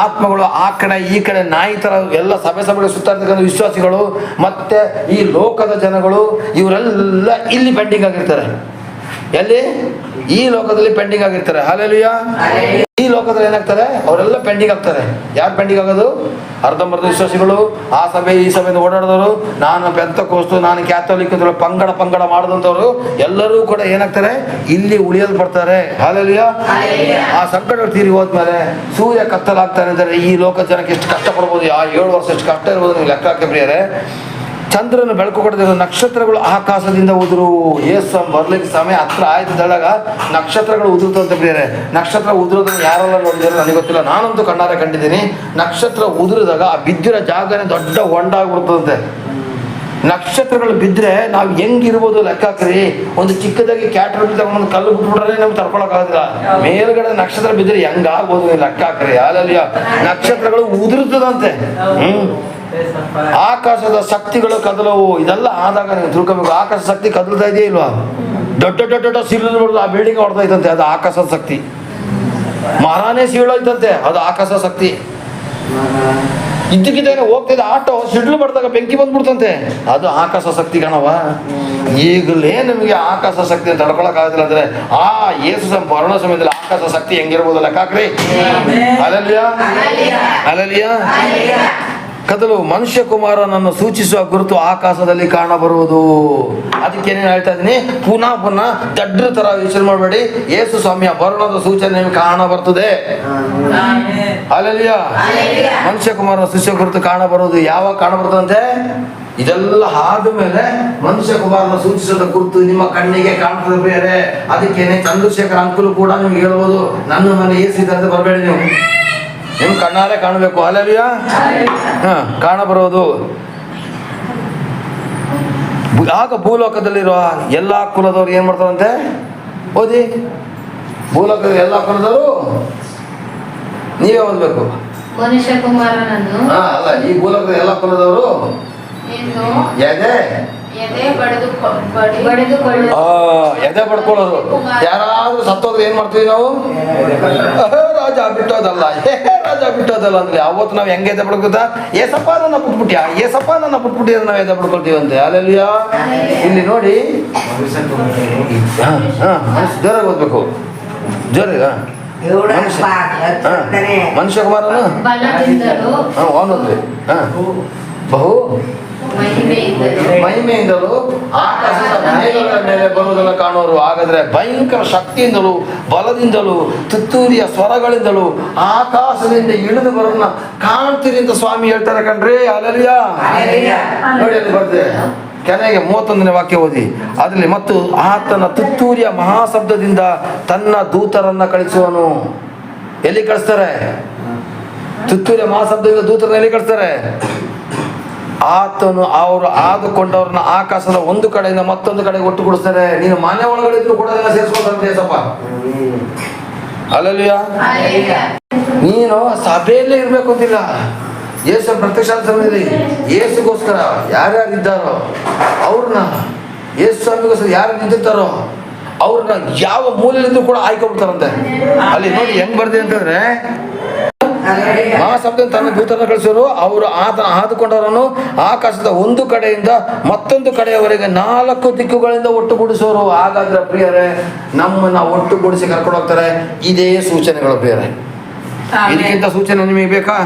ಆತ್ಮಗಳು ಆ ಕಡೆ ಈ ಕಡೆ ನಾಯಿ ಥರ ಎಲ್ಲ ಸಭೆಗಳಿಗೆ ಸುತ್ತಾಡ್ತಕ್ಕಂಥ ವಿಶ್ವಾಸಿಗಳು, ಮತ್ತು ಈ ಲೋಕದ ಜನಗಳು, ಇವರೆಲ್ಲ ಇಲ್ಲಿ ಪೆಂಡಿಂಗ್ ಆಗಿರ್ತಾರೆ. ಎಲ್ಲಿ? ಈ ಲೋಕದಲ್ಲಿ ಪೆಂಡಿಂಗ್ ಆಗಿರ್ತಾರೆ. ಹಲ್ಲೆಲೂಯಾ. ಈ ಲೋಕದಲ್ಲಿ ಏನಾಗ್ತಾರೆ? ಅವರೆಲ್ಲ ಪೆಂಡಿಂಗ್ ಆಗ್ತಾರೆ. ಯಾರು ಪೆಂಡಿಂಗ್ ಆಗೋದು? ಅರ್ಧಂಬರ್ಧ ವಿಶ್ವಾಸಿಗಳು, ಆ ಸಭೆ ಈ ಸಭೆಯಿಂದ ಓಡಾಡಿದವರು, ನಾನು ಪೆಂತಕೋಸ್ತು, ನಾನು ಕ್ಯಾಥೋಲಿಕ್ ಅಂತ ಪಂಗಡ ಮಾಡಿದಂಥವ್ರು ಎಲ್ಲರೂ ಕೂಡ ಏನಾಗ್ತಾರೆ? ಇಲ್ಲಿ ಉಳಿಯಲ್ಪಡ್ತಾರೆ. ಹಲ್ಲೆಲೂಯಾ. ಆ ಸಂಕಟ ತೀರಿ ಹೋದ್ಮೇಲೆ ಸೂರ್ಯ ಕತ್ತಲಾಗ್ತಾನೆ ಅಂದರೆ ಈ ಲೋಕ ಜನಕ್ಕೆ ಎಷ್ಟು ಕಷ್ಟ ಪಡ್ಬೋದು, ಆ 7 ವರ್ಷ ಎಷ್ಟು ಕಷ್ಟ ಇರ್ಬೋದು ನೀವು ಲೆಕ್ಕ ಹಾಕಿ ಪ್ರಿಯರೇ. ಚಂದ್ರನ ಬೆಳಕು ಕೊಡದಿರೋ ನಕ್ಷತ್ರಗಳು ಆಕಾಶದಿಂದ ಉದುರು. ಯೇಸು ಬರ್ಲಿಕ್ಕೆ ಸಮಯ ಹತ್ರ ಆಯ್ತದಾಗ ನಕ್ಷತ್ರಗಳು ಉದುರುತ್ತಂತೆ ಪ್ರಿಯರೇ. ನಕ್ಷತ್ರ ಉದುರೋದನ್ನು ಯಾರೆಲ್ಲ ನೋಡಿದಾರೆ ನನಗೆ ಗೊತ್ತಿಲ್ಲ, ನಾನಂತೂ ಕಣ್ಣಾರೆ ಕಂಡಿದ್ದೀನಿ. ನಕ್ಷತ್ರ ಉದುರಿದಾಗ ಆ ಬಿದ್ದಿರೋ ಜಾಗನೇ ದೊಡ್ಡ ಹೊಂಡ ಆಗ್ಬಿಡ್ತದಂತೆ. ನಕ್ಷತ್ರಗಳು ಬಿದ್ದರೆ ನಾವು ಹೆಂಗಿರ್ಬೋದು ಲೆಕ್ಕ ಹಾಕ್ರಿ. ಒಂದು ಚಿಕ್ಕದಾಗಿ ಕ್ಯಾಟ್ರಲ್ಲಿ ತಗೊಂಡು ಕಲ್ಲು ಬಿಟ್ಬಿಟ್ರೆ ನಮ್ಗೆ ತಡ್ಕೊಳಕ್ಕಾಗೋದಿಲ್ಲ. ಮೇಲ್ಗಡೆ ನಕ್ಷತ್ರ ಬಿದ್ದರೆ ಹೆಂಗಾಗ್ಬೋದು ಲೆಕ್ಕ ಹಾಕ್ರಿ. ಅಲ್ಲಲ್ಲಿಯ ನಕ್ಷತ್ರಗಳು ಉದುರುತ್ತದಂತೆ. ಆಕಾಶದ ಶಕ್ತಿಗಳು ಕದಲವು. ಇದೆಲ್ಲ ಆದಾಗ ನೀವು ತಿಳ್ಕೊಬೇಕು, ಆಕಾಶ ಶಕ್ತಿ ಕದಲ್ತಾ ಇದೆಯಾ ಇಲ್ವಾ? ದೊಡ್ಡ ಸಿಡಿಲು ಬರೋದು, ಆ ಬಿಲ್ಡಿಂಗ್ ಹೊಡ್ತಾ ಇತ್ತಂತೆ, ಅದು ಆಕಾಶದ ಶಕ್ತಿ. ಮಹಾರಾಣೆ ಸೀಳೋಯ್ತಂತೆ, ಅದು ಆಕಾಶ ಶಕ್ತಿ. ಇದ್ದಕ್ಕಿದ್ದೇನೆ ಹೋಗ್ತಿದ್ದ ಆಟೋ ಸಿಡ್ಲು ಬಡ್ದಾಗ ಬೆಂಕಿ ಬಂದ್ಬಿಡ್ತಂತೆ, ಅದು ಆಕಾಶ ಶಕ್ತಿ ಕಣವ. ಈಗಲೇ ನಮಗೆ ಆಕಾಶ ಶಕ್ತಿ ಅಂತ ತಡ್ಕೊಳಕ್ಕಾಗೋದಿಲ್ಲ ಅಂದ್ರೆ ಆ ಯೇಸು ಮರಣ ಸಮಯದಲ್ಲಿ ಆಕಾಶ ಶಕ್ತಿ ಹೆಂಗಿರ್ಬೋದು ಲೆಕ್ಕ ಹಾಕ್ರಿ. ಅಲ್ಲಲ್ಲಿಯಾ. ಅಲ್ಲಲ್ಲಿಯಾ. ಕದಲು ಮನುಷ್ಯ ಕುಮಾರನನ್ನು ಸೂಚಿಸುವ ಗುರುತು ಆಕಾಶದಲ್ಲಿ ಕಾಣಬರುವುದು. ಅದಕ್ಕೇನೇನು ಹೇಳ್ತಾ ಇದ್ದೀನಿ, ಪುನಃ ದಡ್ರ ತರ ಯೋಚನೆ ಮಾಡಬೇಡಿ. ಯೇಸು ಸ್ವಾಮಿಯ ಬರುಣದ ಸೂಚನೆ ನಿಮಗೆ ಕಾಣಬರ್ತದೆ. ಅಲ್ಲಲ್ಲಿಯಾ. ಮನುಷ್ಯ ಕುಮಾರನ ಸೂಚಿಸುವ ಗುರುತು ಕಾಣಬರುವುದು. ಯಾವಾಗ ಕಾಣಬರ್ತದಂತೆ? ಇದೆಲ್ಲ ಆದ್ಮೇಲೆ ಮನುಷ್ಯ ಕುಮಾರನ ಸೂಚಿಸಿದ ಗುರುತು ನಿಮ್ಮ ಕಣ್ಣಿಗೆ ಕಾಣ್ತದೆ ಬೇರೆ. ಅದಕ್ಕೇನೆ ಚಂದ್ರಶೇಖರ್ ಅಂಕಲು ಕೂಡ ನಿಮ್ಗೆ ಹೇಳ್ಬೋದು, ನನ್ನ ಮನೆ ಏಸಿದೆ ಅಂತ ಬರಬೇಡಿ, ನೀವು ನಿಮ್ ಕಣ್ಣಾರೆ ಕಾಣಬೇಕು. ಅಲ್ಲಲ್ಲಿಯಾ. ಕಾಣಬರೋದು. ಆಗ ಭೂಲೋಕದಲ್ಲಿರುವ ಎಲ್ಲಾ ಕುಲದವ್ರು ಏನ್ ಮಾಡ್ತಾರಂತೆ? ಓದಿ. ಭೂಲೋಕದ ಎಲ್ಲಾ ಕುಲದವರು ನೀವೇ ಓದ್ಬೇಕು. ಮನುಷ್ಯ ಕುಮಾರನನ್ನು ಅಲ್ಲ, ಈ ಭೂಲೋಕದ ಎಲ್ಲಾ ಕುಲದವರು ಎದೆ ಬಡಿದುಕೊಳ್ಳು. ಎದೆ ಬಡ್ಕೊಳ್ಳೋರು. ಯಾರಾದ್ರೂ ಸತ್ತೋದ್ರೆ ಏನ್ ಮಾಡ್ತೀವಿ ನಾವು? ರಾಜ ಬಿಟ್ಟೋದಲ್ಲ, ರಾಜ ಬಿಟ್ಟೋದಲ್ಲ ಅಂದ್ರೆ ಅವತ್ತು ನಾವು ಹೆಂಗೆ ಎದೆ ಬಡ್ಕೋತಾ? ಏಸಪ್ಪ ನನ್ನ ಬಿಟ್ಬಿಟ್ಯಾ, ಏಸಪ್ಪ ನನ್ನ ಬಿಟ್ಬಿಟ್ಟಿದ್ರೆ ನಾವು ಎದೆ ಬಡ್ಕೊಳ್ತೀವಿ ಅಂತೆ. ಅಲ್ಲೆಲ್ಲ ಇಲ್ಲಿ ನೋಡಿ, ಜೋರಾಗಿ ಓದ್ಬೇಕು, ಜೋರಾಗ. ಮನುಷ್ಯ ಕುಮಾರನು ಅವನೊಂದ್ರಿ ಬಹು ಮಹಿಮೆಯಿಂದಲೂ ಆಕಾಶದ ಮೇಘಗಳ ಮೇಲೆ ಬರುವುದನ್ನು ಕಾಣುವರು. ಹಾಗಾದ್ರೆ ಭಯಂಕರ ಶಕ್ತಿಯಿಂದಲೂ ಬಲದಿಂದಲೂ ತುತ್ತೂರಿಯ ಸ್ವರಗಳಿಂದಲೂ ಆಕಾಶದಿಂದ ಇಳಿದು ಬರೋದನ್ನ ಕಾಣ್ತೀರಿ ಅಂತ ಸ್ವಾಮಿ ಹೇಳ್ತಾರೆ ಕಣ್ರಿ. ಅಲ್ಲೆಲ್ಲ ನೋಡಿ ಅಲ್ಲಿ ಬರ್ತದೆ ಕೆನೆಗೆ 31ನೇ ವಾಕ್ಯ ಓದಿ ಅದರಲ್ಲಿ. ಮತ್ತು ಆತನ ತುತ್ತೂರಿಯ ಮಹಾಶಬ್ದದಿಂದ ತನ್ನ ದೂತರನ್ನ ಕಳಿಸುವನು. ಎಲ್ಲಿ ಕಳಿಸ್ತಾರೆ? ತುತ್ತೂರಿಯ ಮಹಾಶಬ್ದದಿಂದ ದೂತರನ್ನ ಎಲ್ಲಿ ಕಳಿಸ್ತಾರೆ? ಆತನು ಅವರು ಆದುಕೊಂಡವ್ರನ್ನ ಆಕಾಶದ ಒಂದು ಕಡೆಯಿಂದ ಮತ್ತೊಂದು ಕಡೆಗೆ ಒಟ್ಟುಗೂಡಿಸ್ತಾರೆ. ನೀನು ಮನೆ ಒಳಗಡೆ ಕೂಡ ಸೇರಿಸ್ಕೊಳ್ತಾರೆ ಸಪ್ಪ. ಅಲ್ಲಲ್ಲಿಯ ನೀನು ಸಭೆಯಲ್ಲೇ ಇರ್ಬೇಕು ಅಂತಿಲ್ಲ. ಯೇಸು ಪ್ರತ್ಯಕ್ಷ ಸಮಯದಲ್ಲಿ ಯೇಸುಗೋಸ್ಕರ ಯಾರ್ಯಾರಿದ್ದಾರೋ ಅವ್ರನ್ನ, ಯೇಸು ಸ್ವಾಮಿಗೋಸ್ಕರ ಯಾರು ನಿಂತಿರ್ತಾರೋ ಅವ್ರನ್ನ ಯಾವ ಮೂಲೆಯಲ್ಲಿದ್ದು ಕೂಡ ಆಯ್ಕೊಂಡ್ಬಿಡ್ತಾರಂತೆ. ಅಲ್ಲಿ ನೋಡಿ ಹೆಂಗ್ ಬರ್ದೆ ಅಂತಂದ್ರೆ, ಮಹಾಶಬ್ದ ತನ್ನ ದೂತರನ್ನು ಕಳಿಸೋರು. ಅವರು ಆತನ ಆದುಕೊಂಡವರನ್ನು ಆಕಾಶದ ಒಂದು ಕಡೆಯಿಂದ ಮತ್ತೊಂದು ಕಡೆಯವರೆಗೆ 4 ದಿಕ್ಕುಗಳಿಂದ ಒಟ್ಟುಗೂಡಿಸೋರು. ಹಾಗಾದ್ರೆ ಪ್ರಿಯರೇ, ನಮ್ಮನ್ನ ಒಟ್ಟುಗೂಡಿಸಿ ಕರ್ಕೊಂಡು ಹೋಗ್ತಾರೆ. ಇದೇ ಸೂಚನೆಗಳು ಪ್ರಿಯರೇ. ಇದಕ್ಕಿಂತ ಸೂಚನೆ ನಿಮಗೆ ಬೇಕಾ?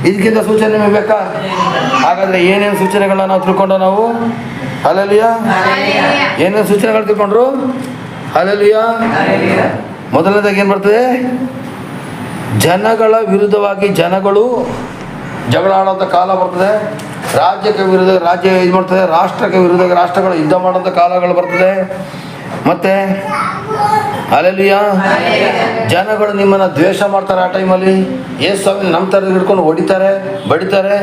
ಇದಕ್ಕಿಂತ ಸೂಚನೆ ನಿಮಗೆ ಬೇಕಾ? ಹಾಗಾದ್ರೆ ಏನೇನು ಸೂಚನೆಗಳನ್ನ ನಾವು ತಿಳ್ಕೊಂಡ ನಾವು? ಹಲ್ಲೆಲೂಯಾ. ಏನೇನು ಸೂಚನೆಗಳು ತಿಳ್ಕೊಂಡ್ರು? ಹಲ್ಲೆಲೂಯಾ. ಮೊದಲನೇದಾಗಿ ಏನ್ ಬರ್ತದೆ? ಜನಗಳ ವಿರುದ್ಧವಾಗಿ ಜನಗಳು ಜಗಳ ಆಡುವಂಥ ಕಾಲ ಬರ್ತದೆ. ರಾಜ್ಯಕ್ಕೆ ವಿರುದ್ಧ ರಾಜ್ಯ ಇದು ಮಾಡ್ತದೆ. ರಾಷ್ಟ್ರಕ್ಕೆ ವಿರುದ್ಧ ರಾಷ್ಟ್ರಗಳು ಯುದ್ಧ ಮಾಡುವಂಥ ಕಾಲಗಳು ಬರ್ತದೆ. ಮತ್ತೆ ಹಲ್ಲೆಲೂಯಾ, ಜನಗಳು ನಿಮ್ಮನ್ನ ದ್ವೇಷ ಮಾಡ್ತಾರೆ. ಆ ಟೈಮಲ್ಲಿ ಯೇಸು ಸ್ವಾಮಿ ನಮ್ಮ ಥರ ಹಿಡ್ಕೊಂಡು ಹೊಡಿತಾರೆ, ಬಡಿತಾರೆ.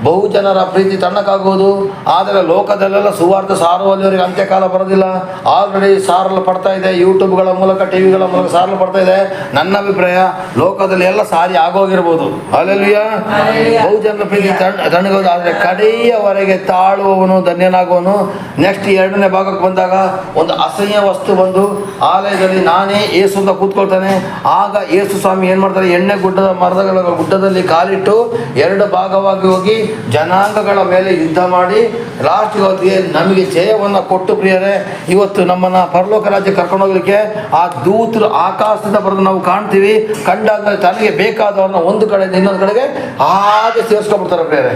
ಬಹು ಜನರ ಪ್ರೀತಿ ತಣ್ಣಕ್ಕಾಗುವುದು. ಆದರೆ ಲೋಕದಲ್ಲೆಲ್ಲ ಸುವಾರ್ಥ ಸಾರುವಲ್ಲಿವರಿಗೆ ಅಂತ್ಯಕಾಲ ಬರೋದಿಲ್ಲ. ಆಲ್ರೆಡಿ ಸಾರಲು ಪಡ್ತಾ ಇದೆ. ಯೂಟ್ಯೂಬ್ಗಳ ಮೂಲಕ, ಟಿವಿಗಳ ಮೂಲಕ ಸಾರಲು ಪಡ್ತಾ ಇದೆ. ನನ್ನ ಅಭಿಪ್ರಾಯ ಲೋಕದಲ್ಲಿ ಎಲ್ಲ ಸಾರಿ ಆಗೋಗಿರ್ಬೋದು. ಅಲ್ಲೆಲ್ಲೂಯಾ. ಬಹು ಜನರ ಪ್ರೀತಿ ತಣ್ಣಗೋದು. ಆದರೆ ಕಡೆಯವರೆಗೆ ತಾಳುವವನು ಧನ್ಯನಾಗುವನು. ನೆಕ್ಸ್ಟ್ 2ನೇ ಭಾಗಕ್ಕೆ ಬಂದಾಗ ಒಂದು ಅಸಹ್ಯ ವಸ್ತು ಬಂದು ಆಲಯದಲ್ಲಿ ನಾನೇ ಏಸು ಅಂತ ಕೂತ್ಕೊಳ್ತಾನೆ. ಆಗ ಯೇಸು ಸ್ವಾಮಿ ಏನ್ ಮಾಡ್ತಾರೆ? ಎಣ್ಣೆ ಗುಡ್ಡದಲ್ಲಿ ಕಾಲಿಟ್ಟು 2 ಭಾಗವಾಗಿ ಹೋಗಿ ಜನಾಂಗಗಳ ಮೇಲೆ ಯುದ್ಧ ಮಾಡಿ ಲಾಸ್ಟ್ ಹೊತ್ತಿಗೆ ನಮಗೆ ಜಯವನ್ನು ಕೊಟ್ಟು ಪ್ರಿಯರೇ, ಇವತ್ತು ನಮ್ಮನ್ನ ಪರಲೋಕ ರಾಜ್ಯ ಕರ್ಕೊಂಡು ಹೋಗ್ಲಿಕ್ಕೆ ಆ ದೂತರು ಆಕಾಶದಿಂದ ಬರೋದು ನಾವು ಕಾಣ್ತೀವಿ. ಕಂಡಾದ್ಮೇಲೆ ತನಗೆ ಬೇಕಾದವ್ರನ್ನ ಒಂದು ಕಡೆಯಿಂದ ಇನ್ನೊಂದು ಕಡೆಗೆ ಹಾಗೆ ಸೇರಿಸ್ಕೊಂಡ್ಬಿಡ್ತಾರೆ ಪ್ರಿಯರೇ.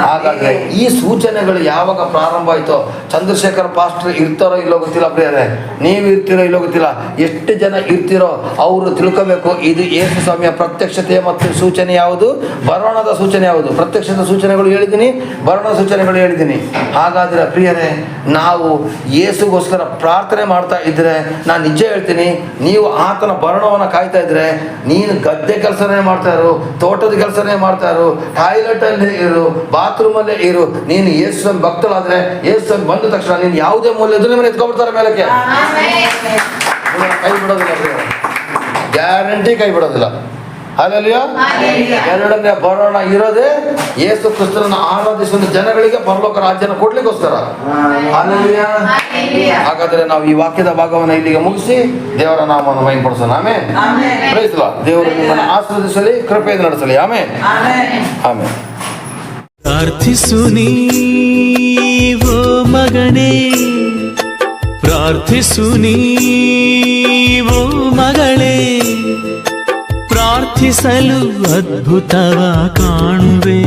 ಹಾಗಾದ್ರೆ ಈ ಸೂಚನೆಗಳು ಯಾವಾಗ ಪ್ರಾರಂಭ ಆಯ್ತೋ, ಚಂದ್ರಶೇಖರ್ ಪಾಸ್ಟರ್ ಇರ್ತಾರೋ ಇಲ್ಲೋ ಗೊತ್ತಿಲ್ಲ ಪ್ರಿಯರೇ, ನೀವು ಇರ್ತೀರೋ ಇಲ್ಲೋ ಗೊತ್ತಿಲ್ಲ, ಎಷ್ಟು ಜನ ಇರ್ತೀರೋ ಅವರು ತಿಳ್ಕೋಬೇಕು. ಇದು ಯೇಸು ಸ್ವಾಮಿಯ ಪ್ರತ್ಯಕ್ಷತೆ ಮತ್ತು ಸೂಚನೆ ಯಾವುದು, ಬರೋಣದ ಸೂಚನೆ ಯಾವುದು. ಪ್ರತ್ಯಕ್ಷದ ಸೂಚನೆಗಳು ಹೇಳಿದ್ದೀನಿ, ಬರೋಣದ ಸೂಚನೆಗಳು ಹೇಳಿದ್ದೀನಿ. ಹಾಗಾದ್ರೆ ಪ್ರಿಯರೇ, ನಾವು ಯೇಸುಗೋಸ್ಕರ ಪ್ರಾರ್ಥನೆ ಮಾಡ್ತಾ ಇದ್ರೆ, ನಾನು ನಿಜ ಹೇಳ್ತೀನಿ, ನೀವು ಆತನ ಬರೋಣವನ್ನು ಕಾಯ್ತಾ ಇದ್ರೆ, ನೀನು ಗದ್ದೆ ಕೆಲಸನೇ ಮಾಡ್ತಾ ಇರು, ತೋಟದ ಕೆಲಸನೇ ಮಾಡ್ತಾ ಇರು, ಟಾಯ್ಲೆಟ್ ಅಲ್ಲಿ ಇರು, ಬಾತ್ರೂಮ್ ಅಲ್ಲೇ ಇರು, ನೀನು ಯೇಸು ಸ್ವಾಮಿ ಭಕ್ತರಾದ್ರೆ ಯೇಸು ಸ್ವಾಮಿ ಬಂದ ತಕ್ಷಣ ನೀನು ಯಾವುದೇ ಮೂಲೆ ಇದ್ರು ನಿಮ್ಮನ್ನ ಎತ್ಕೊಂಡ್ಬಿಡ್ತಾರೆ ಮೇಲಕ್ಕೆ. ಕೈ ಬಿಡೋದಿಲ್ಲ, ಗ್ಯಾರಂಟಿ ಕೈ ಬಿಡೋದಿಲ್ಲ. ಅಲ್ಲಲ್ಲಿಯೋ 2ನೇ ಬರೋಣ ಇರೋದೇ ಯೇಸು ಕ್ರಿಸ್ತನನ್ನು ಆರಾಧಿಸುವ ಜನಗಳಿಗೆ ಪರಲೋಕ ರಾಜ್ಯನ ಕೊಡ್ಲಿಕ್ಕೋಸ್ಕರ. ಅಲ್ಲಲ್ಲಿಯೋ. ಹಾಗಾದ್ರೆ ನಾವು ಈ ವಾಕ್ಯದ ಭಾಗವನ್ನು ಇಲ್ಲಿಗೆ ಮುಗಿಸಿ ದೇವರ ನಾಮವನ್ನು ಮಹಿಮೆಪಡಿಸೋಣ. ಆಮೆನ್. Praise the Lord. ದೇವರು ನಿಮ್ಮನ್ನು ಆಶೀರ್ವದಿಸಲಿ, ಕೃಪೆಯಿಂದ ನಡೆಸಲಿ. ಆಮೆನ್. ಆಮೆನ್. ಪ್ರಾರ್ಥಿಸು ನೀವೋ ಮಗನೇ, ಪ್ರಾರ್ಥಿಸು ನೀವೋ ಮಗಳೇ, ಪ್ರಾರ್ಥಿಸಲು ಅದ್ಭುತವ ಕಾಣುವೆ.